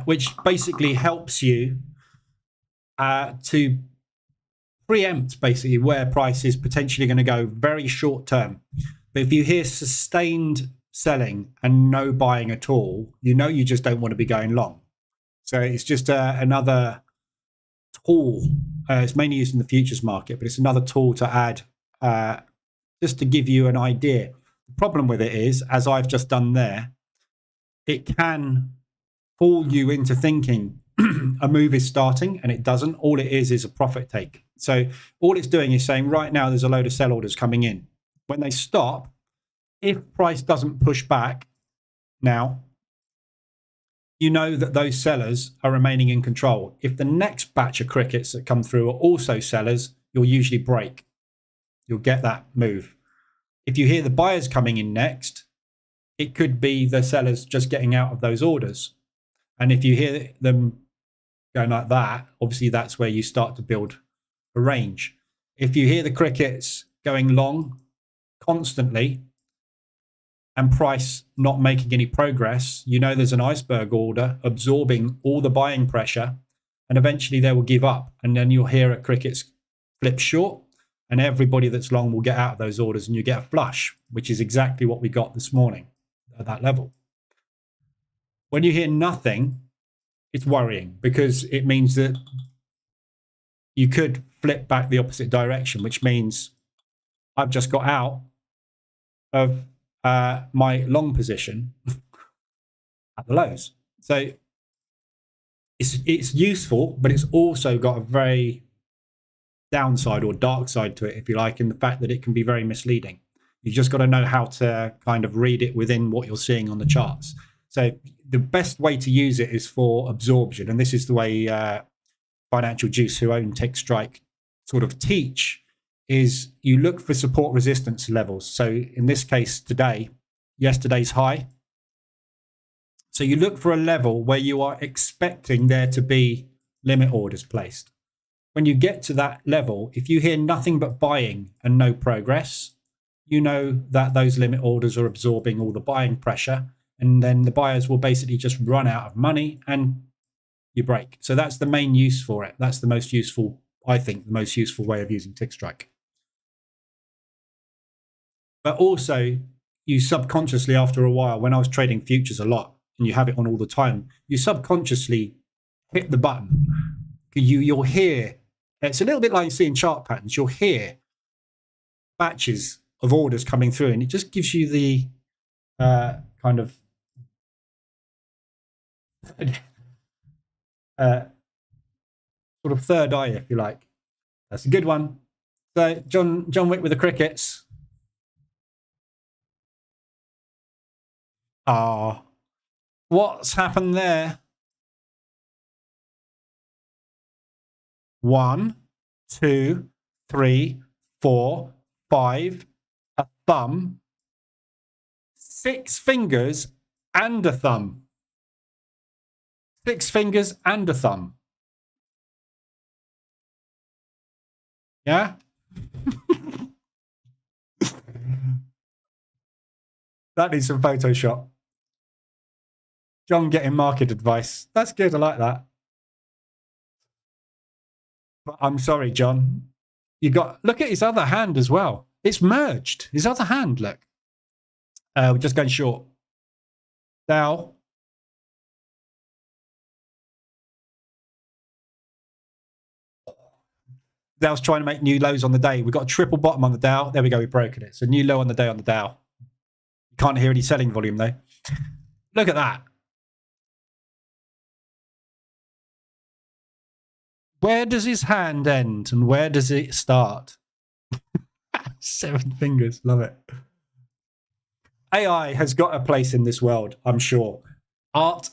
Which basically helps you to preempt basically where price is potentially going to go very short term. But if you hear sustained selling and no buying at all, you know you just don't want to be going long. So it's just another tool. It's mainly used in the futures market, but it's another tool to add just to give you an idea. The problem with it is, as I've just done there, it can fool you into thinking a move is starting, and it doesn't. All it is a profit take. So all it's doing is saying right now there's a load of sell orders coming in. When they stop, if price doesn't push back now, you know that those sellers are remaining in control. If the next batch of crickets that come through are also sellers, you'll usually break. You'll get that move. If you hear the buyers coming in next, it could be the sellers just getting out of those orders. And if you hear them going like that, obviously that's where you start to build a range. If you hear the crickets going long constantly and price not making any progress, you know there's an iceberg order absorbing all the buying pressure, and eventually they will give up. And then you'll hear a crickets flip short, and everybody that's long will get out of those orders, and you get a flush, which is exactly what we got this morning at that level. When you hear nothing, it's worrying, because it means that you could flip back the opposite direction, which means I've just got out of my long position at the lows. So it's useful, but it's also got a very downside or dark side to it, if you like, in the fact that it can be very misleading. You've just got to know how to kind of read it within what you're seeing on the charts. So the best way to use it is for absorption. And this is the way Financial Juice, who own Tick Strike, sort of teach, is you look for support resistance levels. So in this case today, yesterday's high. So you look for a level where you are expecting there to be limit orders placed. When you get to that level, if you hear nothing but buying and no progress, you know that those limit orders are absorbing all the buying pressure, and then the buyers will basically just run out of money and you break. So that's the main use for it. That's the most useful, I think, the most useful way of using Tick Strike. But also, you subconsciously, after a while, when I was trading futures a lot, and you have it on all the time, you subconsciously hit the button. You'll hear, it's a little bit like seeing chart patterns. You'll hear batches of orders coming through, and it just gives you the kind of sort of third eye, if you like. That's a good one. So John Wick with the crickets. What's happened there? 1, 2, 3, 4, 5, a thumb, 6 fingers and a thumb. 6 fingers and a thumb. Yeah? That needs some Photoshop. John getting market advice. That's good. I like that. But I'm sorry, John. Look at his other hand as well. It's merged. His other hand, look. We're just going short. Dow. Dow's trying to make new lows on the day. We've got a triple bottom on the Dow. There we go. We've broken it. So new low on the day on the Dow. You can't hear any selling volume though. Look at that. Where does his hand end and where does it start? 7 fingers. Love it. AI has got a place in this world, I'm sure. Art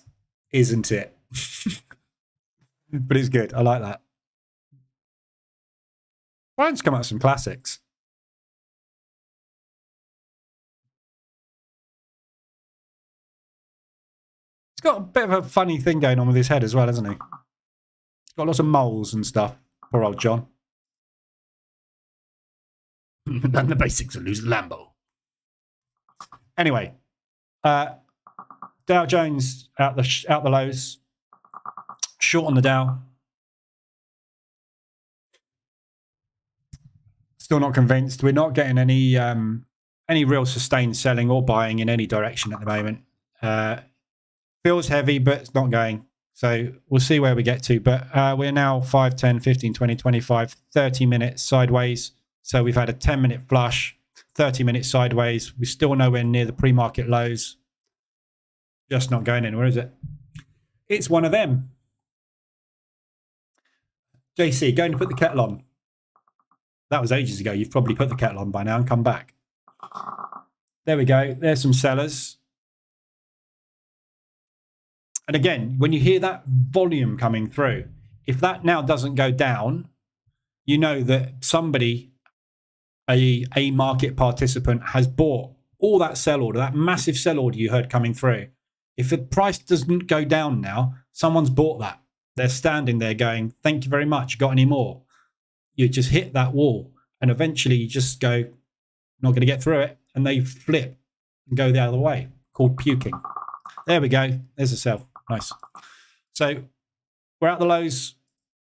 isn't it? But it's good. I like that. Brian's come up with some classics. He's got a bit of a funny thing going on with his head as well, hasn't he? He's got lots of moles and stuff. Poor old John. Done the basics and lose the Lambo. Anyway, Dow Jones out the lows. Short on the Dow. Still not convinced. We're not getting any real sustained selling or buying in any direction at the moment. Feels heavy, but it's not going. So we'll see where we get to. But we're now 5, 10, 15, 20, 25, 30 minutes sideways. So we've had a 10-minute flush, 30 minutes sideways. We're still nowhere near the pre-market lows. Just not going anywhere, is it? It's one of them. JC, going to put the kettle on. That was ages ago. You've probably put the kettle on by now and come back. There we go. There's some sellers. And again, when you hear that volume coming through, if that now doesn't go down, you know that somebody, a market participant, has bought all that sell order, that massive sell order you heard coming through. If the price doesn't go down now, someone's bought that. They're standing there going, thank you very much. Got any more? You just hit that wall and eventually you just go, not going to get through it. And they flip and go the other way, called puking. There we go. There's a sell. Nice. So we're at the lows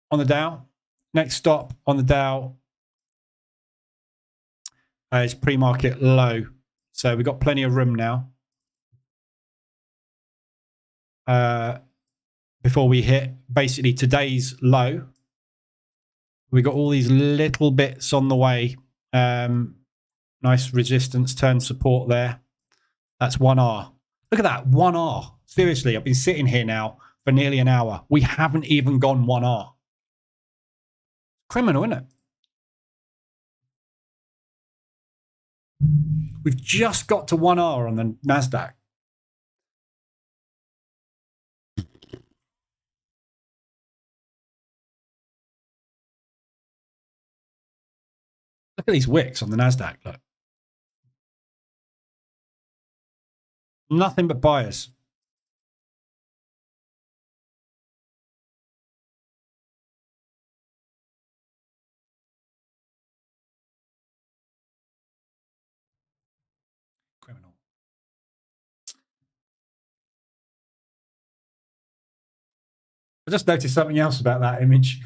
on the Dow. Next stop on the Dow is pre-market low. So we've got plenty of room now. Before we hit basically today's low. We got all these little bits on the way. Nice resistance turn support there. That's 1R. Look at that, 1R. Seriously, I've been sitting here now for nearly an hour. We haven't even gone 1R. Criminal, isn't it? We've just got to 1R on the NASDAQ. Look at these wicks on the NASDAQ, look. Nothing but buyers. Criminal. I just noticed something else about that image.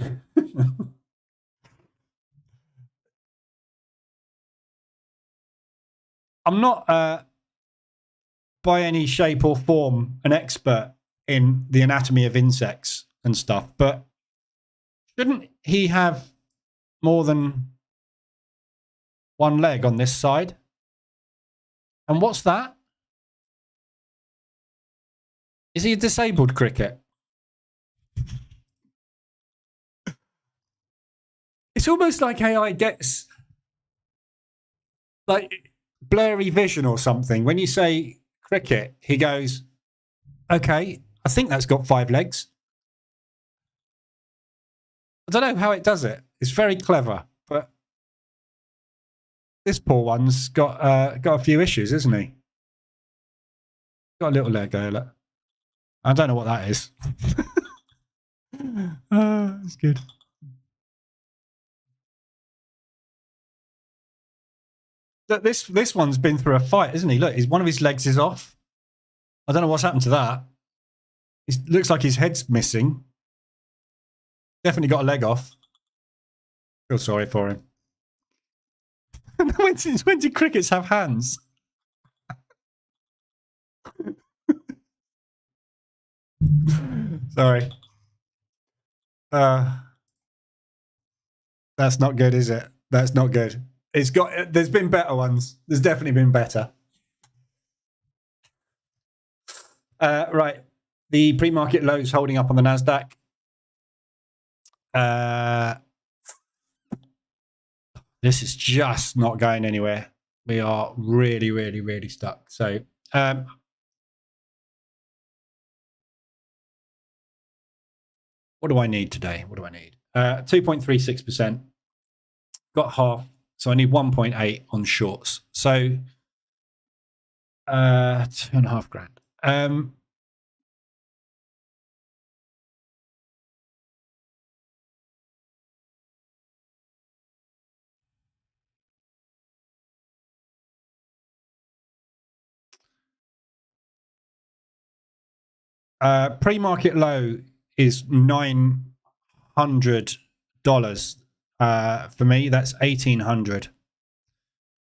I'm not by any shape or form an expert in the anatomy of insects and stuff, but shouldn't he have more than one leg on this side? And what's that? Is he a disabled cricket? It's almost like AI gets like blurry vision or something. When you say cricket, he goes, okay, I think that's got 5 legs. I don't know how it does it. It's very clever, but this poor one's got a few issues, isn't he? Got a little leg there, look. I don't know what that is. It's good. Look, this one's been through a fight, isn't he? Look, one of his legs is off. I don't know what's happened to that. It looks like his head's missing. Definitely got a leg off. Feel sorry for him. when do crickets have hands? Sorry. That's not good, is it? That's not good. There's been better ones. There's definitely been better. Right. The pre-market lows holding up on the NASDAQ. This is just not going anywhere. We are really, really, really stuck. So, what do I need today? What do I need? 2.36%. Got half. So I need 1.8 on shorts. So, $2.5 grand. Pre-market low is $900 for me. That's $1,800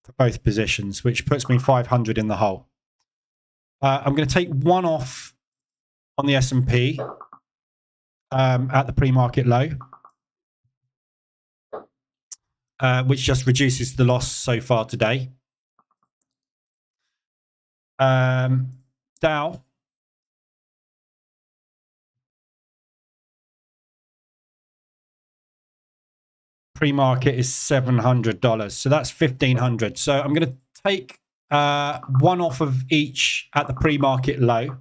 for both positions, which puts me 500 in the hole. I'm going to take one off on the S&P at the pre-market low, which just reduces the loss so far today. Dow. Pre-market is $700, so that's $1,500. So I'm going to take one off of each at the pre-market low,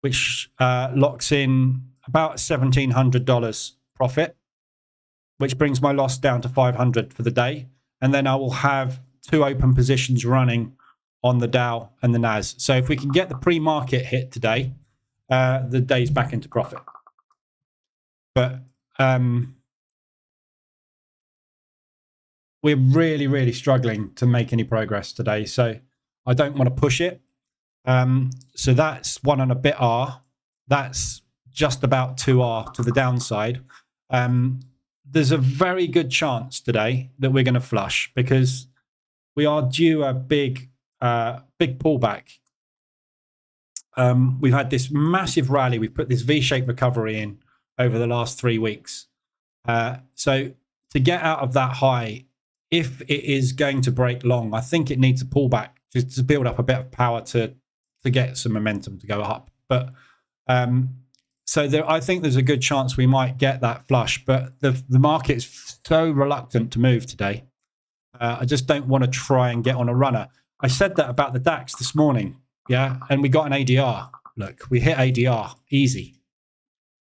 which locks in about $1,700 profit, which brings my loss down to 500 for the day. And then I will have two open positions running on the Dow and the Nas. So if we can get the pre-market hit today, the day's back into profit. But we're really, really struggling to make any progress today. So I don't want to push it. So that's 1 and a bit R. That's just about 2R to the downside. There's a very good chance today that we're going to flush because we are due a big pullback. We've had this massive rally. We've put this V-shaped recovery in over the last 3 weeks. So to get out of that high, if it is going to break long, I think it needs a pullback just to build up a bit of power to get some momentum to go up. But so I think there's a good chance we might get that flush. But the market's so reluctant to move today. I just don't want to try and get on a runner. I said that about the DAX this morning, yeah, and we got an ADR. Look, we hit ADR easy.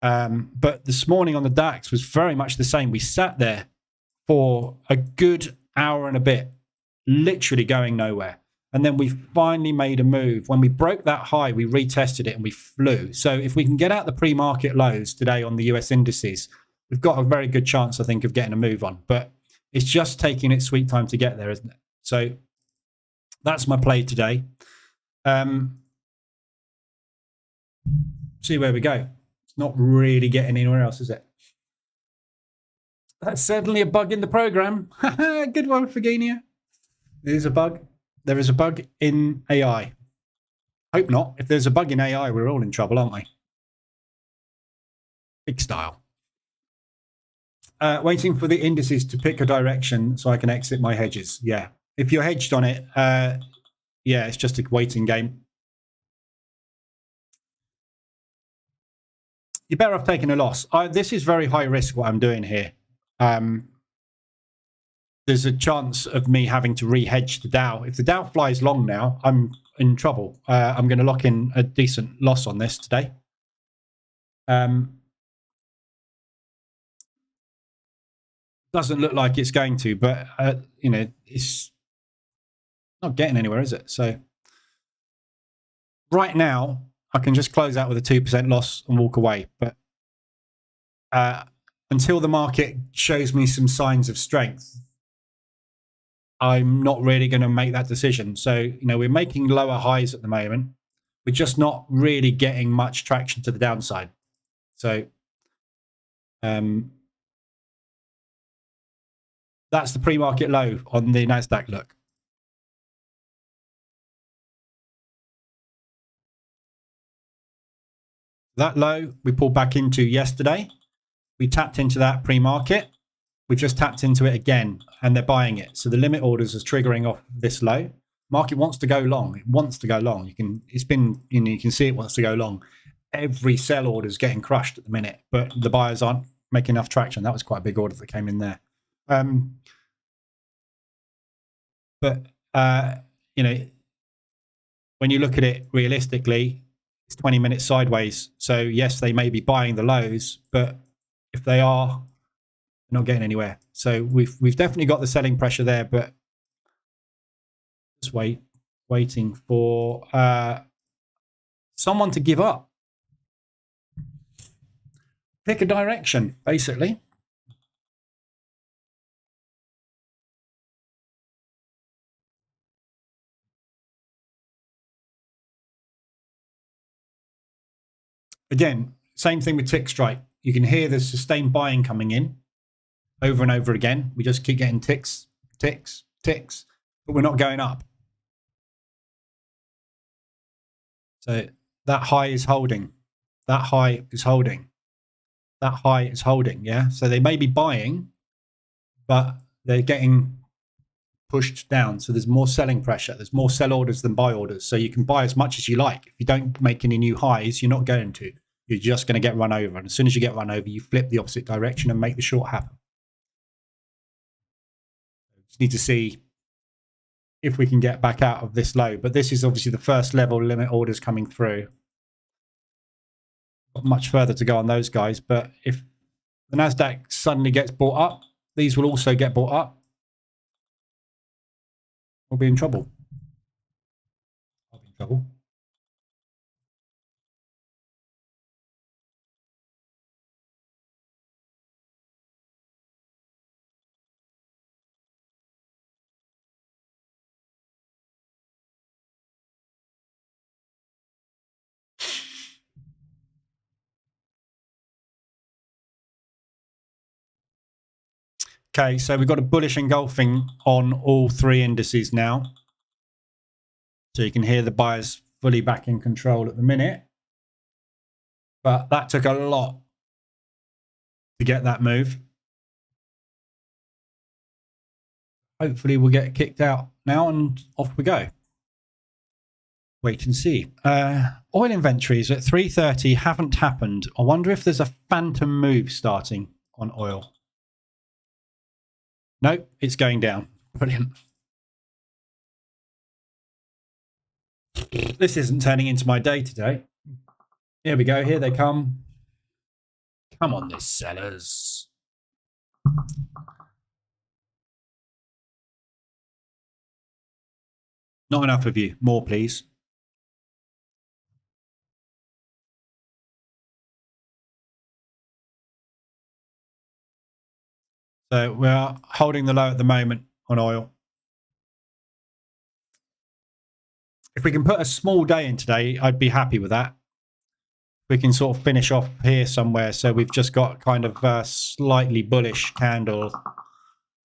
But this morning on the DAX was very much the same. We sat there for a good hour and a bit, literally going nowhere. And then we finally made a move. When we broke that high, we retested it and we flew. So if we can get out the pre-market lows today on the US indices, we've got a very good chance, I think, of getting a move on. But it's just taking its sweet time to get there, isn't it? So that's my play today. See where we go. It's not really getting anywhere else, is it? That's certainly a bug in the program. Good one, Virginia. There's a bug. There is a bug in AI. Hope not. If there's a bug in AI, we're all in trouble, aren't we? Big style. Waiting for the indices to pick a direction so I can exit my hedges. Yeah. If you're hedged on it, yeah, it's just a waiting game. You're better off taking a loss. This is very high risk what I'm doing here. There's a chance of me having to re-hedge the Dow. If the Dow flies long now, I'm in trouble. I'm going to lock in a decent loss on this today. Doesn't look like it's going to, but you know, it's not getting anywhere, is it? So right now, I can just close out with a 2% loss and walk away. But until the market shows me some signs of strength, I'm not really going to make that decision. So, you know, we're making lower highs at the moment. We're just not really getting much traction to the downside. So, That's the pre-market low on the NASDAQ, look. That low we pulled back into yesterday. We tapped into that pre-market. We just tapped into it again, and they're buying it. So the limit orders is triggering off this low. Market wants to go long. It wants to go long. You can see it wants to go long. Every sell order is getting crushed at the minute, but the buyers aren't making enough traction. That was quite a big order that came in there. When you look at it realistically, it's 20 minutes sideways. So yes, they may be buying the lows, but if they are, they're not getting anywhere. So we've definitely got the selling pressure there, but just waiting for someone to give up. Pick a direction, basically. Again, same thing with tick strike. You can hear the sustained buying coming in over and over again. We just keep getting ticks, ticks, ticks, but we're not going up. So that high is holding. That high is holding. That high is holding, yeah? So they may be buying, but they're getting pushed down. So there's more selling pressure. There's more sell orders than buy orders. So you can buy as much as you like. If you don't make any new highs, you're not going to. You're just going to get run over. And as soon as you get run over, you flip the opposite direction and make the short happen. Just need to see if we can get back out of this low. But this is obviously the first level limit orders coming through. Got much further to go on those guys. But if the NASDAQ suddenly gets bought up, these will also get bought up. We'll be in trouble. I'll be in trouble. Okay, so we've got a bullish engulfing on all three indices now. So you can hear the buyers fully back in control at the minute. But that took a lot to get that move. Hopefully we'll get kicked out now and off we go. Wait and see. Oil inventories at 3:30 haven't happened. I wonder if there's a phantom move starting on oil. Nope, it's going down. Brilliant. This isn't turning into my day today. Here we go. Here they come. Come on, this sellers. Not enough of you. More, please. So we're holding the low at the moment on oil. If we can put a small day in today, I'd be happy with that. We can sort of finish off here somewhere. So we've just got kind of a slightly bullish candle.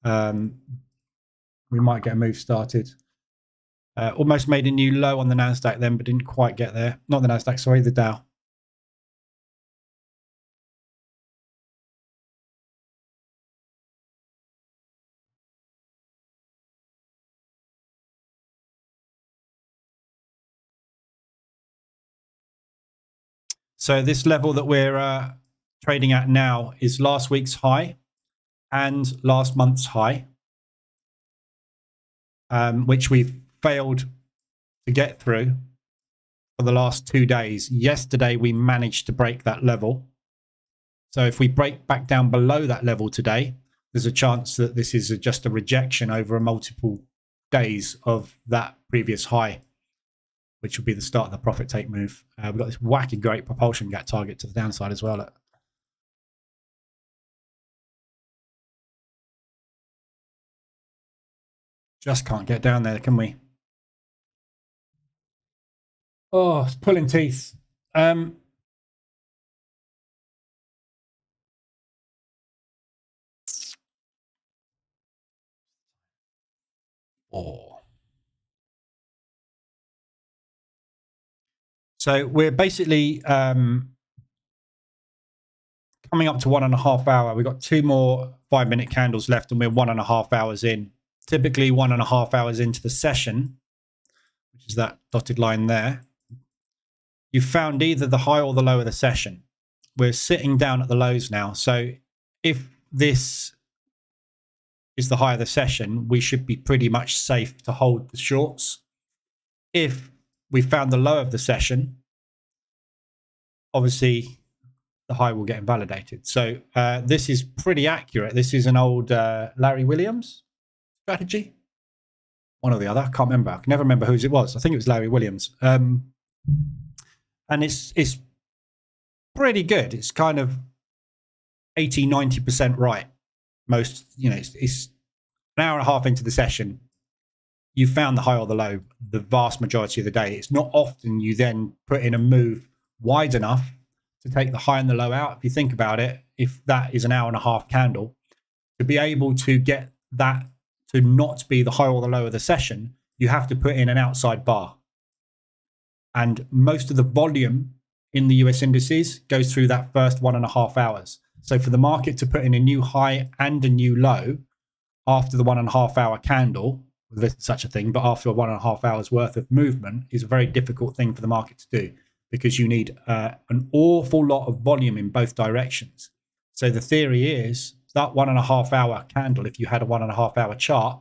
We might get a move started. Almost made a new low on the NASDAQ then, but didn't quite get there. Not the NASDAQ, sorry, the Dow. So this level that we're trading at now is last week's high and last month's high, which we've failed to get through for the last 2 days. Yesterday, we managed to break that level. So if we break back down below that level today, there's a chance that this is just a rejection over multiple days of that previous high, which will be the start of the profit take move. We've got this wacky great propulsion gap target to the downside as well. Just can't get down there, can we? Oh, it's pulling teeth. So we're basically coming up to 1.5 hour. We've got 2 more 5-minute candles left and we're 1.5 hours in. Typically 1.5 hours into the session, which is that dotted line there, you've found either the high or the low of the session. We're sitting down at the lows now. So if this is the high of the session, we should be pretty much safe to hold the shorts. If we found the low of the session, obviously the high will get invalidated. So this is pretty accurate. This is an old Larry Williams strategy. One or the other. I can't remember. I can never remember whose it was. I think it was Larry Williams. And it's pretty good. It's kind of 80-90% right. Most, it's an hour and a half into the session. You found the high or the low the vast majority of the day. It's not often you then put in a move wide enough to take the high and the low out. If you think about it, if that is an hour and a half candle, to be able to get that to not be the high or the low of the session, you have to put in an outside bar. And most of the volume in the US indices goes through that first 1.5 hours. So for the market to put in a new high and a new low after the 1.5 hour candle, if there's such a thing, but after 1.5 hours worth of movement is a very difficult thing for the market to do because you need an awful lot of volume in both directions. So the theory is that 1.5 hour candle, if you had a 1.5 hour chart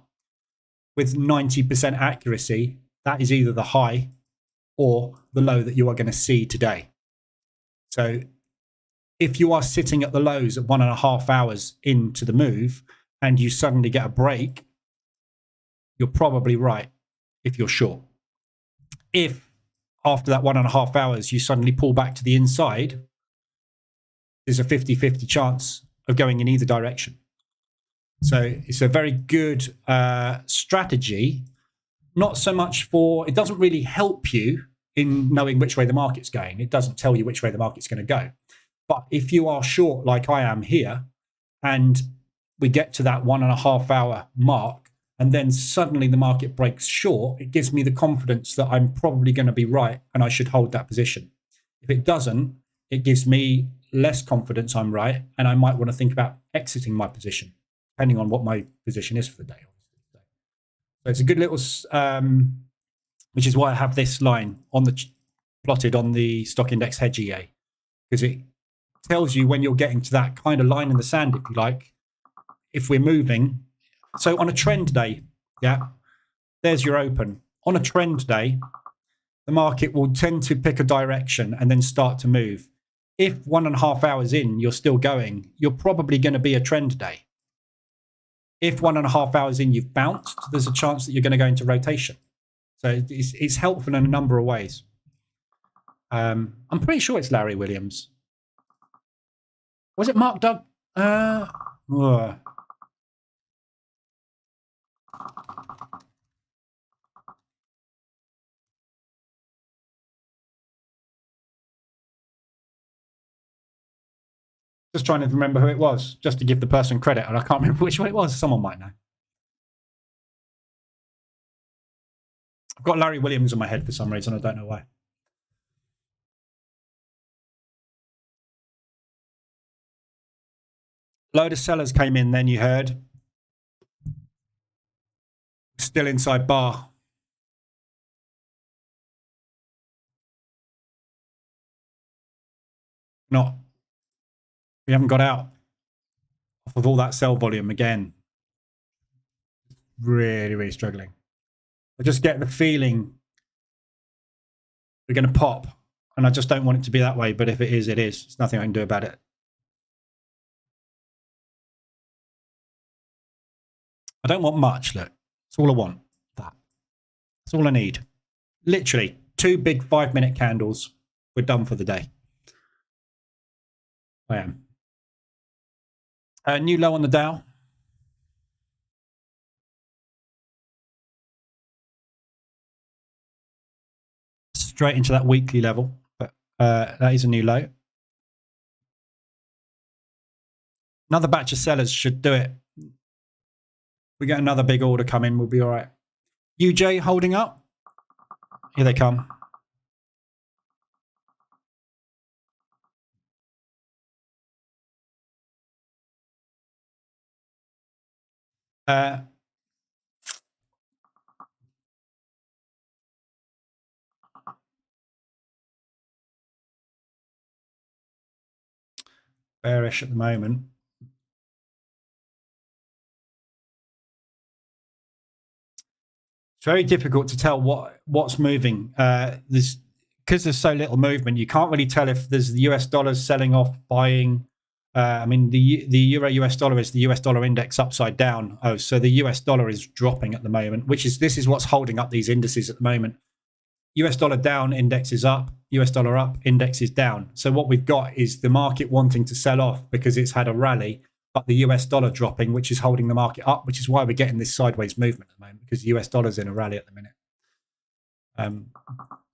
with 90% accuracy, that is either the high or the low that you are going to see today. So if you are sitting at the lows at 1.5 hours into the move and you suddenly get a break, you're probably right if you're short. If after that 1.5 hours you suddenly pull back to the inside, there's a 50-50 chance of going in either direction. So it's a very good strategy, not so much for, it doesn't really help you in knowing which way the market's going. It doesn't tell you which way the market's going to go. But if you are short like I am here, and we get to that 1.5 hour mark, and then suddenly the market breaks short, it gives me the confidence that I'm probably going to be right and I should hold that position. If it doesn't, it gives me less confidence I'm right, and I might want to think about exiting my position, depending on what my position is for the day. So it's a good little, which is why I have this line on the plotted on the stock index Hedge EA, because it tells you when you're getting to that kind of line in the sand, if you like, if we're moving. So on a trend day, yeah, there's your open. On a trend day, the market will tend to pick a direction and then start to move. If 1.5 hours in, you're still going, you're probably going to be a trend day. If 1.5 hours in, you've bounced, there's a chance that you're going to go into rotation. So it's helpful in a number of ways. I'm pretty sure it's Larry Williams. Was it Mark Doug? Just trying to remember who it was, just to give the person credit, and I can't remember which one it was. Someone might know. I've got Larry Williams in my head for some reason. I don't know why. Load of sellers came in then, you heard. Still inside bar. We haven't got out off of all that sell volume again. Really, really struggling. I just get the feeling we're going to pop, and I just don't want it to be that way, but if it is, it is. There's nothing I can do about it. I don't want much, look. That's all I want. That's all I need. Literally 2 big 5-minute candles. We're done for the day. I am. New low on the Dow. Straight into that weekly level, but that is a new low. Another batch of sellers should do it. We get another big order come in, we'll be all right. UJ holding up. Here they come. Bearish at the moment. It's very difficult to tell what's moving. Because there's so little movement, you can't really tell if there's the US dollars selling off, buying. I mean, the euro US dollar is the US dollar index upside down. Oh, so the US dollar is dropping at the moment, this is what's holding up these indices at the moment. US dollar down, index is up. US dollar up, index is down. So what we've got is the market wanting to sell off because it's had a rally, but the US dollar dropping, which is holding the market up, which is why we're getting this sideways movement at the moment, because the US dollar's in a rally at the minute.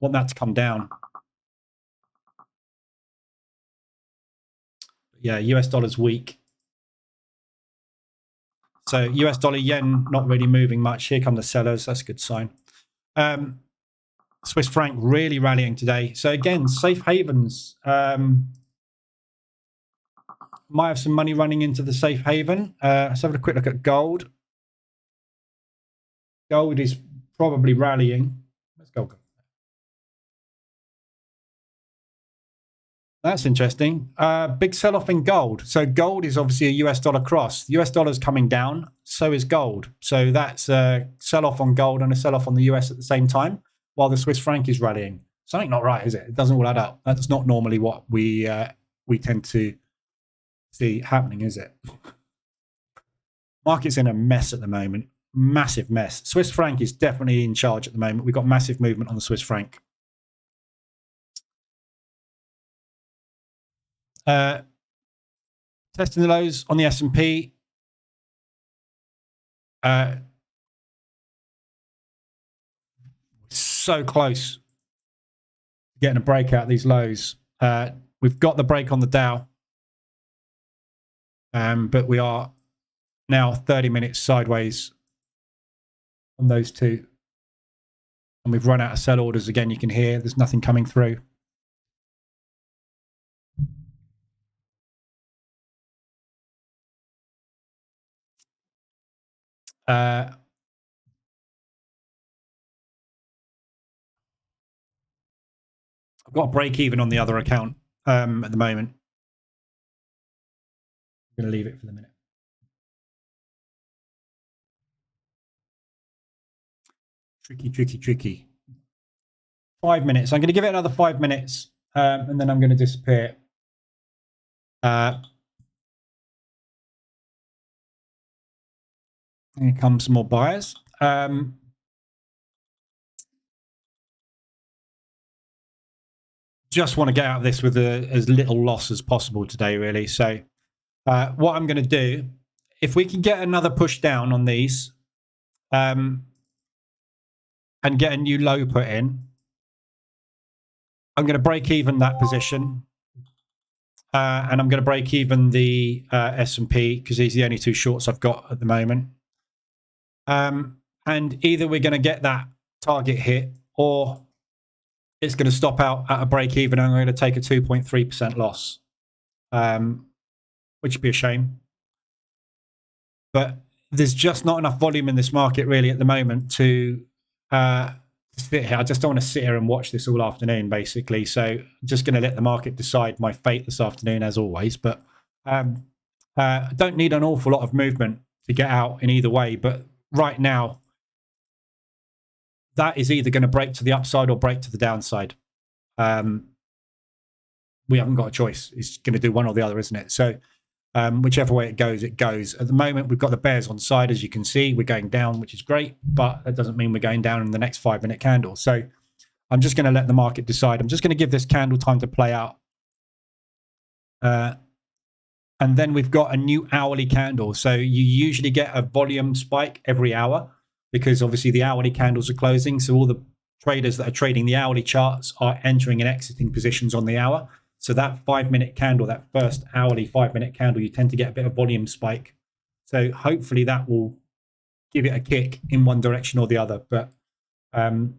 Want that to come down. Yeah, US dollar's weak. So US dollar yen not really moving much. Here come the sellers. That's a good sign. Swiss franc really rallying today. So again, safe havens. Might have some money running into the safe haven. Let's have a quick look at gold. Gold is probably rallying. Let's go. That's interesting. Big sell-off in gold. So gold is obviously a US dollar cross. The US dollar is coming down. So is gold. So that's a sell-off on gold and a sell-off on the US at the same time, while the Swiss franc is rallying. Something not right, is it? It doesn't all add up. That's not normally what we tend to see happening, is it? Market's in a mess at the moment. Massive mess. Swiss franc is definitely in charge at the moment. We've got massive movement on the Swiss franc. Testing the lows on the S&P. So close to getting a break out of these lows. We've got the break on the Dow, but we are now 30 minutes sideways on those two, and we've run out of sell orders again. You can hear there's nothing coming through. I've got a break even on the other account at the moment. I'm going to leave it for the minute. Tricky. 5 minutes. I'm going to give it another 5 minutes, and then I'm going to disappear. Here comes some more buyers. Just want to get out of this with as little loss as possible today, really. So what I'm going to do, if we can get another push down on these and get a new low put in, I'm going to break even that position. And I'm going to break even the S&P because these are the only two shorts I've got at the moment. And either we're going to get that target hit or it's going to stop out at a break even and I'm going to take a 2.3% loss, which would be a shame. But there's just not enough volume in this market really at the moment to sit here. I just don't want to sit here and watch this all afternoon, basically. So I'm just going to let the market decide my fate this afternoon, as always. But I don't need an awful lot of movement to get out in either way. But right now, that is either going to break to the upside or break to the downside. We haven't got a choice. It's going to do one or the other, isn't it? So whichever way it goes, it goes. At the moment, we've got the bears on side, as you can see. We're going down, which is great, but that doesn't mean we're going down in the next 5 minute candle. So I'm just going to let the market decide. I'm just going to give this candle time to play out. And then we've got a new hourly candle. So you usually get a volume spike every hour because obviously the hourly candles are closing. So all the traders that are trading the hourly charts are entering and exiting positions on the hour. So that 5 minute candle, that first hourly 5 minute candle, you tend to get a bit of volume spike. So hopefully that will give it a kick in one direction or the other. But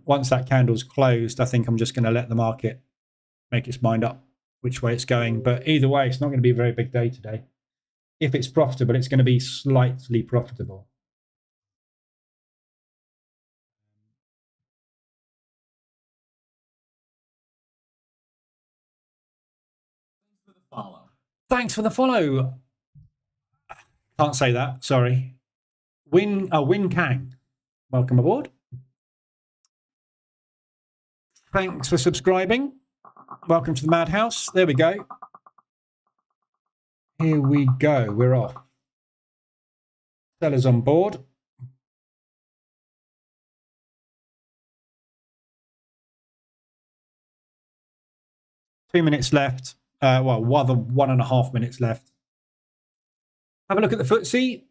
once that candle's closed, I think I'm just going to let the market make its mind up which way it's going. But either way, it's not going to be a very big day today. If it's profitable, it's going to be slightly profitable. Thanks for the follow. Can't say that, sorry. Win Kang, welcome aboard. Thanks for subscribing. Welcome to the Madhouse. There we go. Here we go. We're off. Sellers on board. Two minutes left. Well, 1.5 minutes left. Have a look at the FTSE.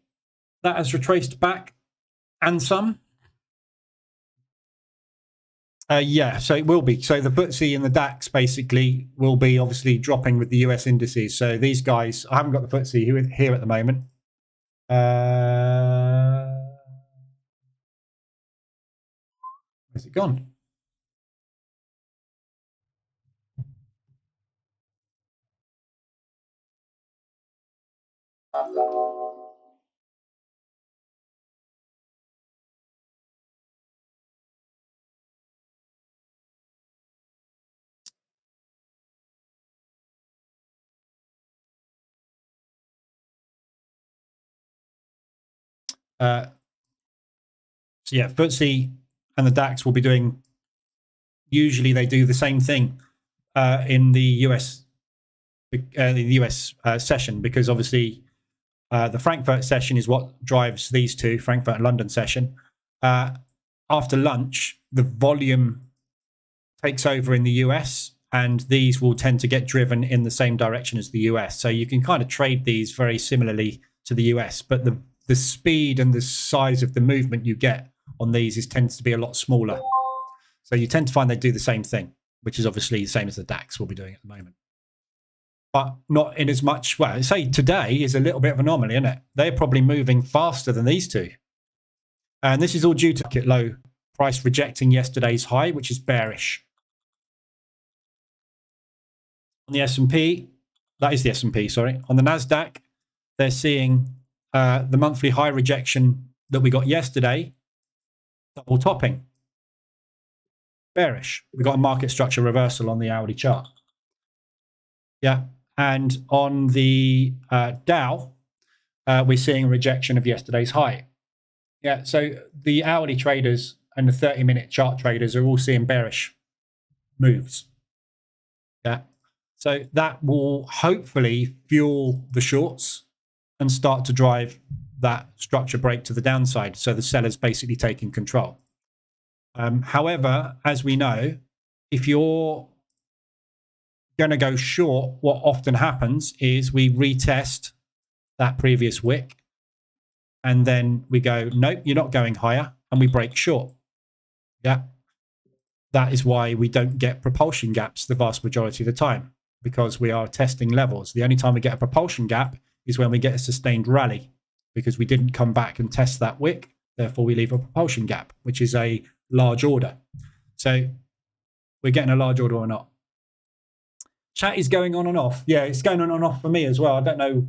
That has retraced back and some. Yeah, so it will be. So the FTSE and the DAX basically will be obviously dropping with the US indices. So these guys, I haven't got the FTSE here at the moment. Where's it gone? So yeah, FTSE and the DAX will be doing, usually they do the same thing in the US session, because obviously the Frankfurt session is what drives these two, Frankfurt and London session. After lunch, the volume takes over in the US, and these will tend to get driven in the same direction as the US. So you can kind of trade these very similarly to the US, but the speed and the size of the movement you get on these tends to be a lot smaller. So you tend to find they do the same thing, which is obviously the same as the DAX will be doing at the moment. But not in as much, well, say today is a little bit of an anomaly, isn't it? They're probably moving faster than these two. And this is all due to market low price rejecting yesterday's high, which is bearish. On the S&P, that is the S&P, sorry. On the NASDAQ, they're seeing the monthly high rejection that we got yesterday, double topping. Bearish. We got a market structure reversal on the hourly chart. Yeah. And on the Dow, we're seeing a rejection of yesterday's high. Yeah. So the hourly traders and the 30-minute chart traders are all seeing bearish moves. Yeah. So that will hopefully fuel the shorts and start to drive that structure break to the downside. So the sellers basically taking control. However, as we know, if you're going to go short, what often happens is we retest that previous wick, and then we go, nope, you're not going higher, and we break short. Yeah. That is why we don't get propulsion gaps the vast majority of the time, because we are testing levels. The only time we get a propulsion gap is when we get a sustained rally, because we didn't come back and test that wick. Therefore, we leave a propulsion gap, which is a large order. So we're getting a large order or not. Chat is going on and off. Yeah, it's going on and off for me as well. I don't know.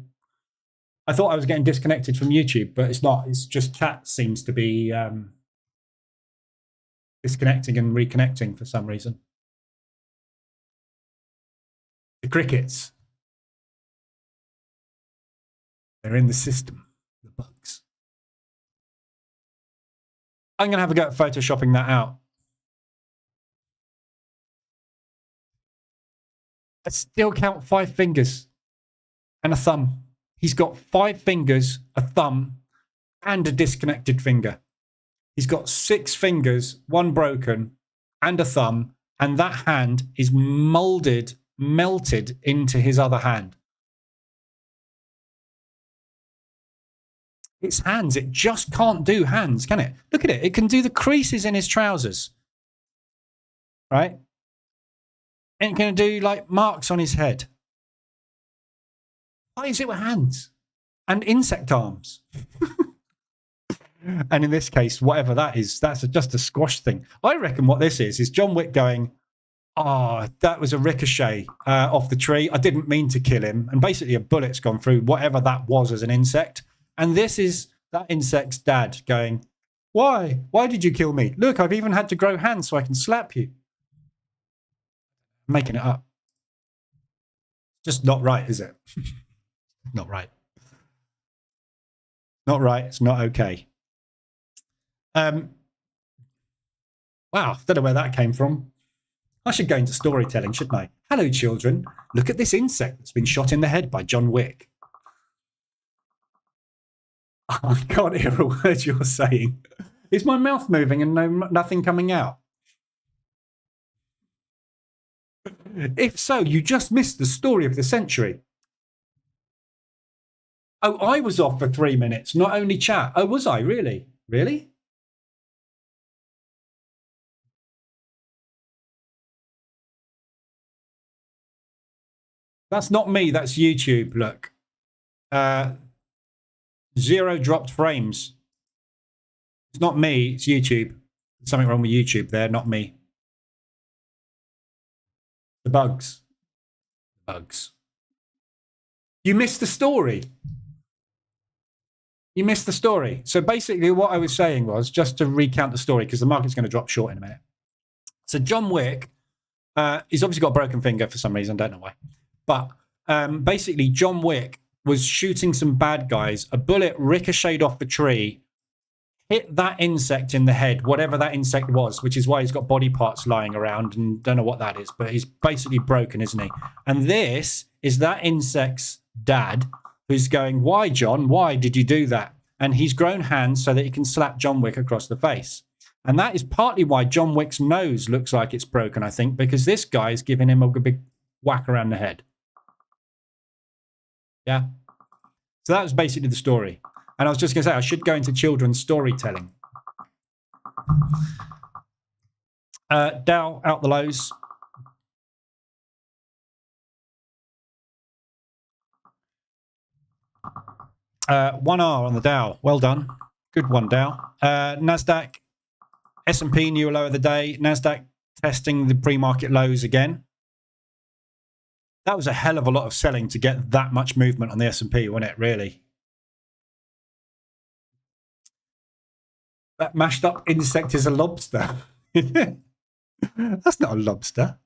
I thought I was getting disconnected from YouTube, but it's not. It's just chat seems to be disconnecting and reconnecting for some reason. The crickets. They're in the system. The bugs. I'm going to have a go at photoshopping that out. I still count 5 fingers and a thumb. He's got 5 fingers, a thumb, and a disconnected finger. He's got 6 fingers, 1 broken, and a thumb, and that hand is melted into his other hand. It's hands. It just can't do hands, can it? Look at it. It can do the creases in his trousers. Right? And it can do like marks on his head. Why is it with hands? And insect arms. And in this case, whatever that is, that's just a squash thing. I reckon what this is John Wick going, oh, that was a ricochet off the tree. I didn't mean to kill him. And basically a bullet's gone through whatever that was as an insect. And this is that insect's dad going, why? Why did you kill me? Look, I've even had to grow hands so I can slap you. I'm making it up. Just not right, is it? Not right. Not right. It's not okay. Wow, don't know where that came from. I should go into storytelling, shouldn't I? Hello, children. Look at this insect that's been shot in the head by John Wick. I can't hear a word you're saying. Is my mouth moving and nothing coming out? If so, you just missed the story of the century. Oh, I was off for 3 minutes, not only chat. Oh, was I? Really? Really? That's not me. That's YouTube. Look. 0 dropped frames. It's not me. It's YouTube. There's something wrong with YouTube there, not me. The bugs. Bugs. You missed the story. You missed the story. So basically what I was saying was, just to recount the story, because the market's going to drop short in a minute. So John Wick, he's obviously got a broken finger for some reason. Don't know why. But basically John Wick was shooting some bad guys. A bullet ricocheted off the tree, hit that insect in the head, whatever that insect was, which is why he's got body parts lying around and don't know what that is, but he's basically broken, isn't he? And this is that insect's dad who's going, why, John? Why did you do that? And he's grown hands so that he can slap John Wick across the face. And that is partly why John Wick's nose looks like it's broken, I think, because this guy's giving him a big whack around the head. Yeah. So that was basically the story. And I was just going to say, I should go into children's storytelling. Dow out the lows. One R on the Dow. Well done. Good one, Dow. NASDAQ, S&P new low of the day. NASDAQ testing the pre-market lows again. That was a hell of a lot of selling to get that much movement on the S&P, wasn't it, really? That mashed up insect is a lobster. That's not a lobster.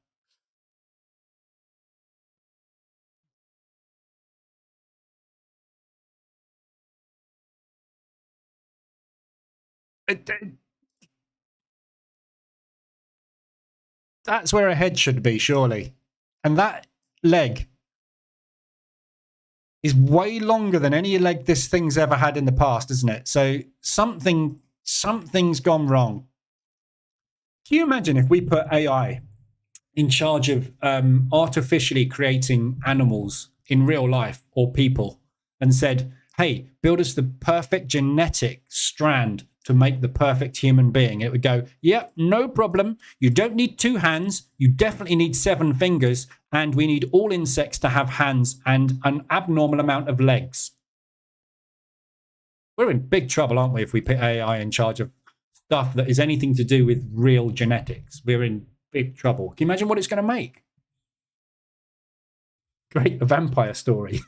That's where a head should be, surely. And that leg is way longer than any leg this thing's ever had in the past, isn't it? So something's gone wrong. Can you imagine if we put AI in charge of artificially creating animals in real life or people and said, hey, build us the perfect genetic strand to make the perfect human being? It would go, yep, no problem. You don't need 2 hands. You definitely need 7 fingers. And we need all insects to have hands and an abnormal amount of legs. We're in big trouble, aren't we, if we put AI in charge of stuff that is anything to do with real genetics? We're in big trouble. Can you imagine what it's going to make? Great, a vampire story.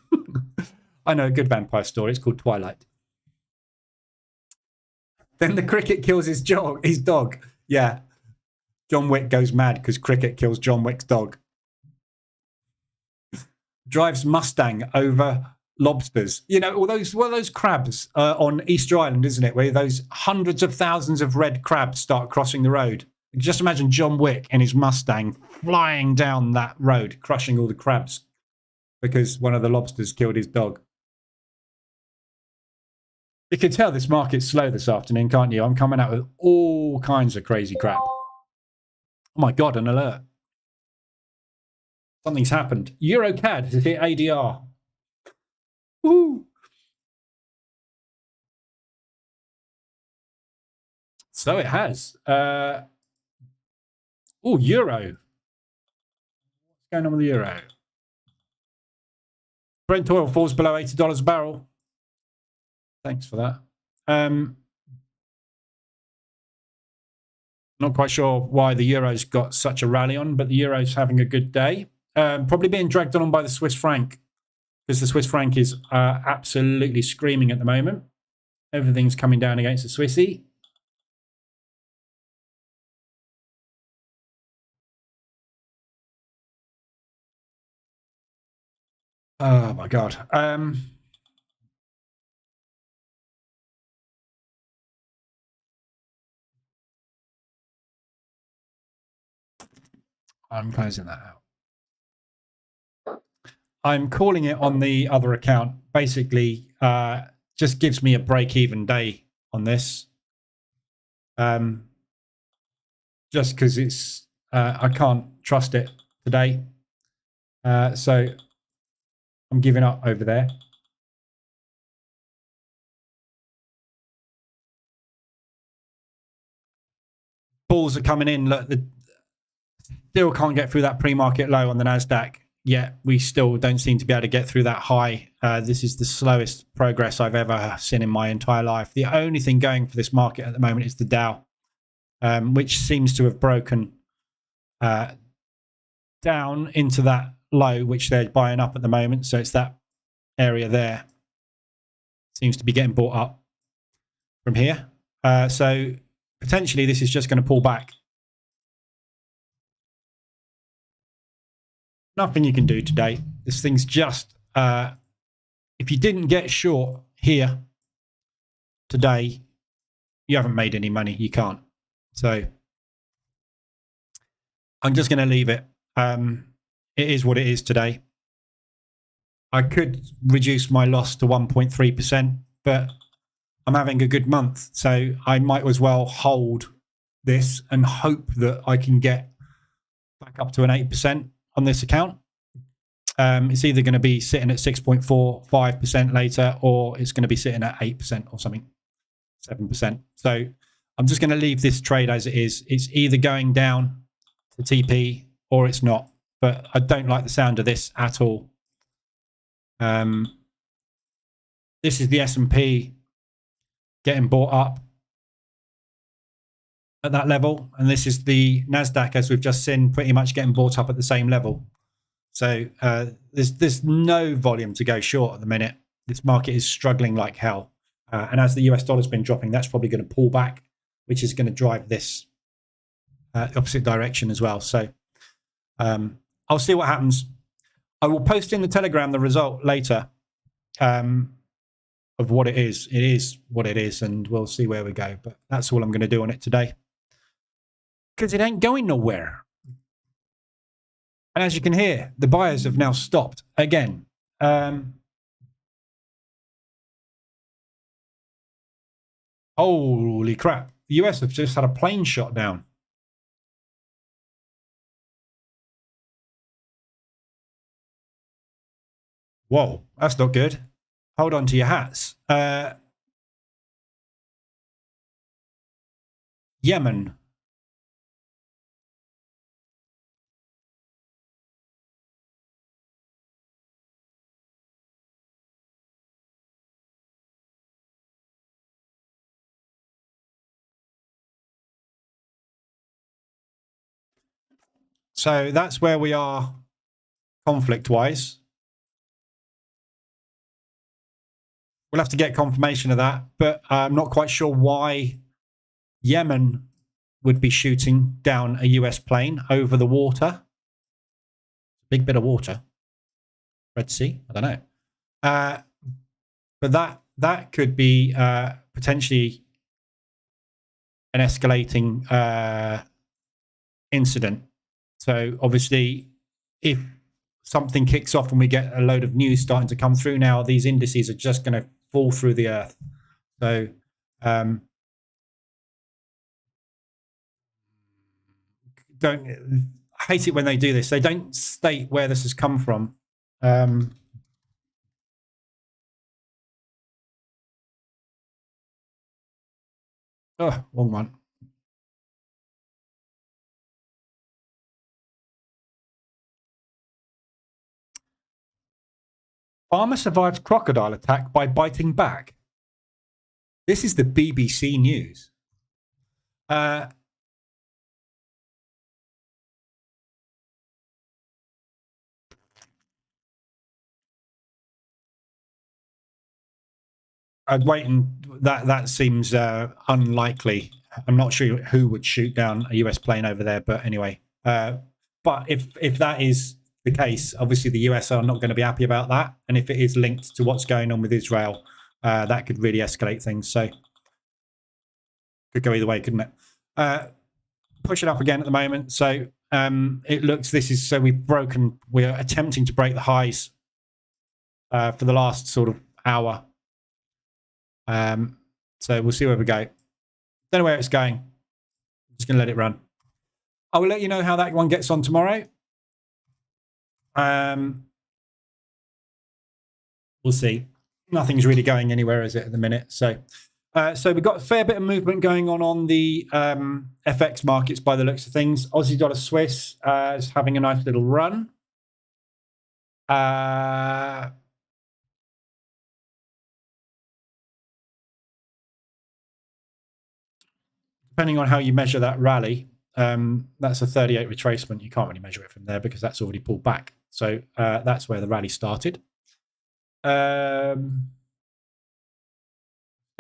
I know a good vampire story. It's called Twilight. Then the cricket kills his dog. Yeah. John Wick goes mad because cricket kills John Wick's dog. Drives Mustang over lobsters. You know, all those crabs on Easter Island, isn't it? Where those hundreds of thousands of red crabs start crossing the road. Just imagine John Wick and his Mustang flying down that road, crushing all the crabs because one of the lobsters killed his dog. You can tell this market's slow this afternoon, can't you? I'm coming out with all kinds of crazy crap. Oh my God, an alert. Something's happened. EuroCAD has hit ADR. Woo! So it has. Oh, euro. What's going on with the euro? Brent oil falls below $80 a barrel. Thanks for that. Not quite sure why the euro's got such a rally on, but the euro's having a good day. Probably being dragged on by the Swiss franc, because the Swiss franc is absolutely screaming at the moment. Everything's coming down against the Swissy. Oh my god. I'm closing that out. I'm calling it on the other account. Basically, just gives me a break-even day on this. Just because it's I can't trust it today. So I'm giving up over there. Bulls are coming in. Look, still can't get through that pre-market low on the NASDAQ yet. We still don't seem to be able to get through that high. This is the slowest progress I've ever seen in my entire life. The only thing going for this market at the moment is the Dow, which seems to have broken down into that low, which they're buying up at the moment. So it's that area there. Seems to be getting bought up from here. So potentially this is just going to pull back. Nothing you can do today. This thing's just, if you didn't get short here today, you haven't made any money. You can't. So I'm just going to leave it. It is what it is today. I could reduce my loss to 1.3%, but I'm having a good month. So I might as well hold this and hope that I can get back up to an 8% on this account. It's either going to be sitting at 6.45% later, or it's going to be sitting at 8% or something, 7%. So I'm just going to leave this trade as it is. It's either going down to TP or it's not. But I don't like the sound of this at all. This is the S&P getting bought up at that level, and this is the NASDAQ, as we've just seen, pretty much getting bought up at the same level. So there's no volume to go short at the minute. This market is struggling like hell, and as the US dollar's been dropping, that's probably going to pull back, which is going to drive this opposite direction as well. So I'll see what happens. I will post in the Telegram the result later of what it is. It is what it is, and we'll see where we go. But that's all I'm going to do on it today, because it ain't going nowhere. And as you can hear, the buyers have now stopped again. Holy crap. The US have just had a plane shot down. Whoa, that's not good. Hold on to your hats. Yemen. So that's where we are conflict-wise. We'll have to get confirmation of that, but I'm not quite sure why Yemen would be shooting down a US plane over the water. Big bit of water. Red Sea? I don't know. But that could be potentially an escalating incident. So obviously, if something kicks off and we get a load of news starting to come through now, these indices are just going to fall through the earth. So I hate it when they do this. They don't state where this has come from. Oh, wrong one. Farmer survives crocodile attack by biting back. This is the BBC News. I'd wait, and that seems unlikely. I'm not sure who would shoot down a US plane over there, but anyway. But if that is the case, obviously the US are not going to be happy about that, and if it is linked to what's going on with Israel, that could really escalate things. So could go either way, couldn't it? Push it up again at the moment. So it looks, we're attempting to break the highs for the last sort of hour. So we'll see where we go. Don't know where it's going. I'm just going to let it run. I will let you know how that one gets on tomorrow. We'll see. Nothing's really going anywhere, is it, at the minute? So we've got a fair bit of movement going on the FX markets by the looks of things. Aussie dollar Swiss is having a nice little run. Depending on how you measure that rally, that's a 38 retracement. You can't really measure it from there because that's already pulled back. So that's where the rally started. Still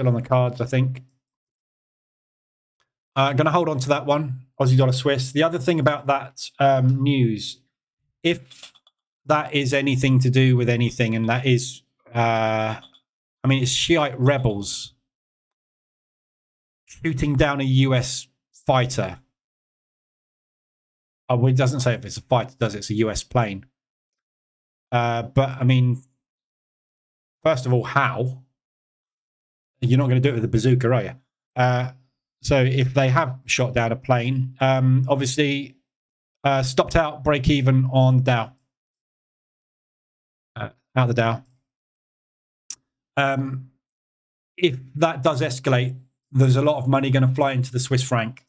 on the cards, I think. I'm going to hold on to that one, Aussie dollar Swiss. The other thing about that news, if that is anything to do with anything, and that is, it's Shiite rebels shooting down a US fighter. Oh, it doesn't say if it's a fighter, does it? It's a US plane. But I mean, first of all, how? You're not going to do it with a bazooka, are you? So if they have shot down a plane, obviously stopped out, break even on Dow. Out the Dow. If that does escalate, there's a lot of money going to fly into the Swiss franc.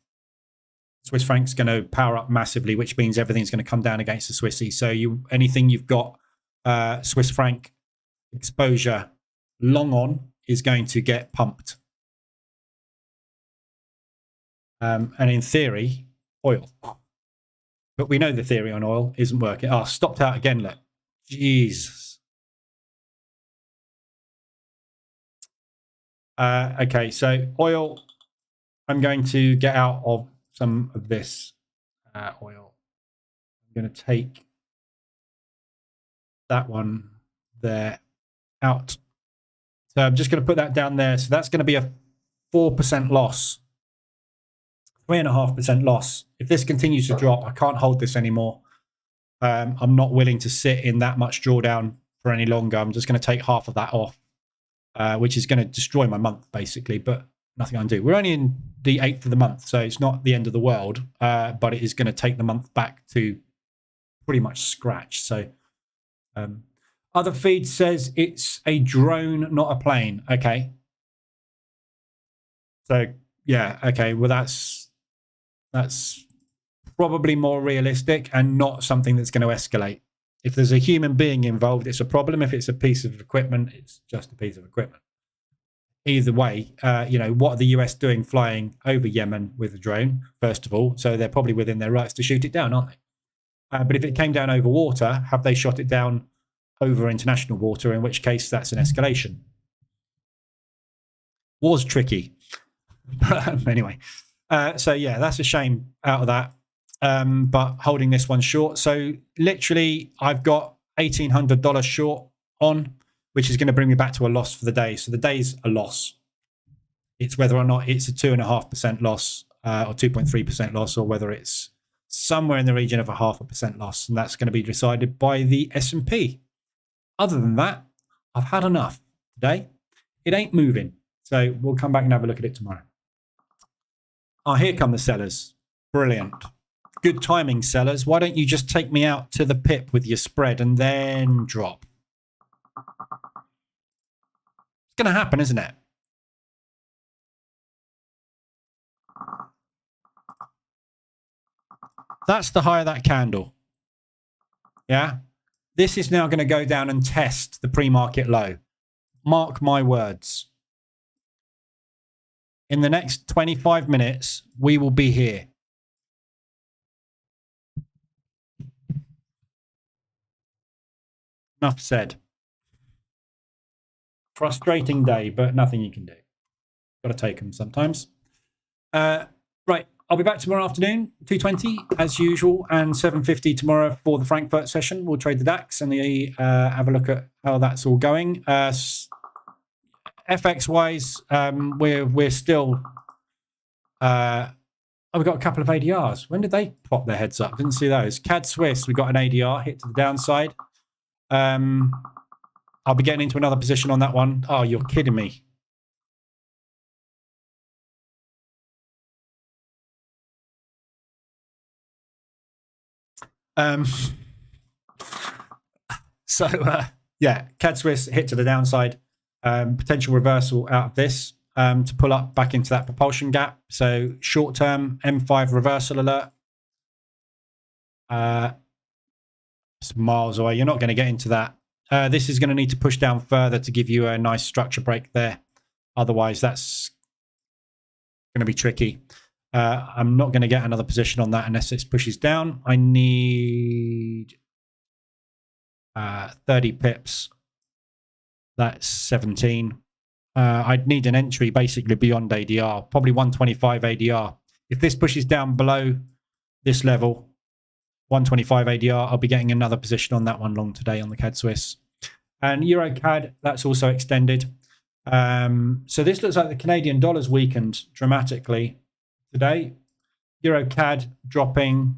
Swiss franc's going to power up massively, which means everything's going to come down against the Swissy. So anything you've got Swiss franc exposure long on is going to get pumped. And in theory, oil. But we know the theory on oil isn't working. Oh, stopped out again, look. Jesus. Okay, so oil, I'm going to get out of some of this oil. I'm going to take that one there out. So I'm just going to put that down there. So that's going to be a 4% loss. 3.5% loss. If this continues to drop, I can't hold this anymore. I'm not willing to sit in that much drawdown for any longer. I'm just going to take half of that off, which is going to destroy my month, basically, but nothing I can do. We're only in the 8th of the month, so it's not the end of the world, but it is going to take the month back to pretty much scratch. So other feed says it's a drone, not a plane. Okay. So, yeah, okay, well, that's probably more realistic and not something that's going to escalate. If there's a human being involved, it's a problem. If it's a piece of equipment, it's just a piece of equipment. Either way, what are the US doing flying over Yemen with a drone, first of all? So they're probably within their rights to shoot it down, aren't they? But if it came down over water, have they shot it down over international water, in which case that's an escalation? War's tricky. Anyway. So yeah, that's a shame out of that. But holding this one short. So literally I've got $1,800 short on, which is going to bring me back to a loss for the day. So the day's a loss. It's whether or not it's a 2.5% loss or 2.3% loss, or whether it's somewhere in the region of a 0.5% loss. And that's going to be decided by the S&P. Other than that, I've had enough today. It ain't moving. So we'll come back and have a look at it tomorrow. Oh, here come the sellers. Brilliant. Good timing, sellers. Why don't you just take me out to the pip with your spread and then drop? It's going to happen, isn't it? That's the high of that candle. Yeah? This is now going to go down and test the pre-market low. Mark my words. In the next 25 minutes, we will be here. Enough said. Frustrating day, but nothing you can do. Got to take them sometimes. Right, I'll be back tomorrow afternoon, 2:20 as usual, and 7:50 tomorrow for the Frankfurt session. We'll trade the DAX and have a look at how that's all going. FX wise, we're still. We've got a couple of ADRs. When did they pop their heads up? Didn't see those. CAD Swiss, we got an ADR hit to the downside. I'll be getting into another position on that one. Oh, you're kidding me. Yeah, CAD Swiss hit to the downside. Potential reversal out of this to pull up back into that propulsion gap. So short term M5 reversal alert. It's miles away. You're not going to get into that. This is going to need to push down further to give you a nice structure break there. Otherwise, that's going to be tricky. I'm not going to get another position on that unless it pushes down. I need 30 pips. That's 17. I'd need an entry basically beyond ADR, probably 125 ADR. If this pushes down below this level, 125 ADR, I'll be getting another position on that one long today on the CAD Swiss. And Euro CAD, that's also extended. So this looks like the Canadian dollar's weakened dramatically today. Euro CAD dropping.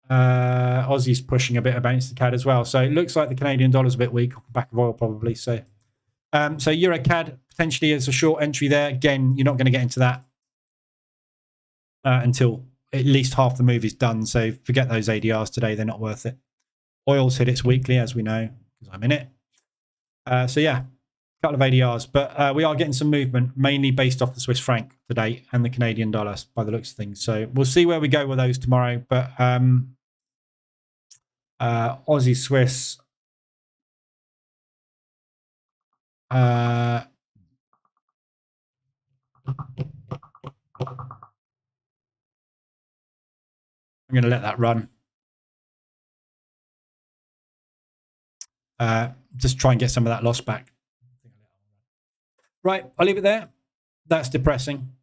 Aussie's pushing a bit against the CAD as well. So it looks like the Canadian dollar's a bit weak off the back of oil probably. So Euro CAD potentially is a short entry there. Again, you're not going to get into that until at least half the move is done. So forget those ADRs today. They're not worth it. Oil's hit its weekly, as we know, because I'm in it. So yeah, a couple of ADRs. But we are getting some movement, mainly based off the Swiss franc today and the Canadian dollar by the looks of things. So we'll see where we go with those tomorrow. But Aussie Swiss. I'm going to let that run. Just try and get some of that loss back. Right, I'll leave it there. That's depressing.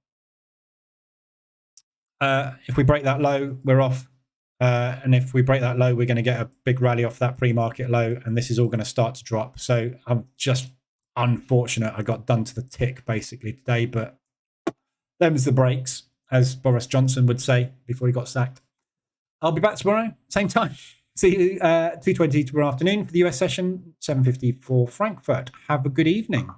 If we break that low, we're off. And if we break that low, we're going to get a big rally off that pre-market low, and this is all going to start to drop. So I'm just unfortunate I got done to the tick basically today, but them's the breaks, as Boris Johnson would say before he got sacked. I'll be back tomorrow, same time. See you 2:20 tomorrow afternoon for the US session, 7:50 for Frankfurt. Have a good evening.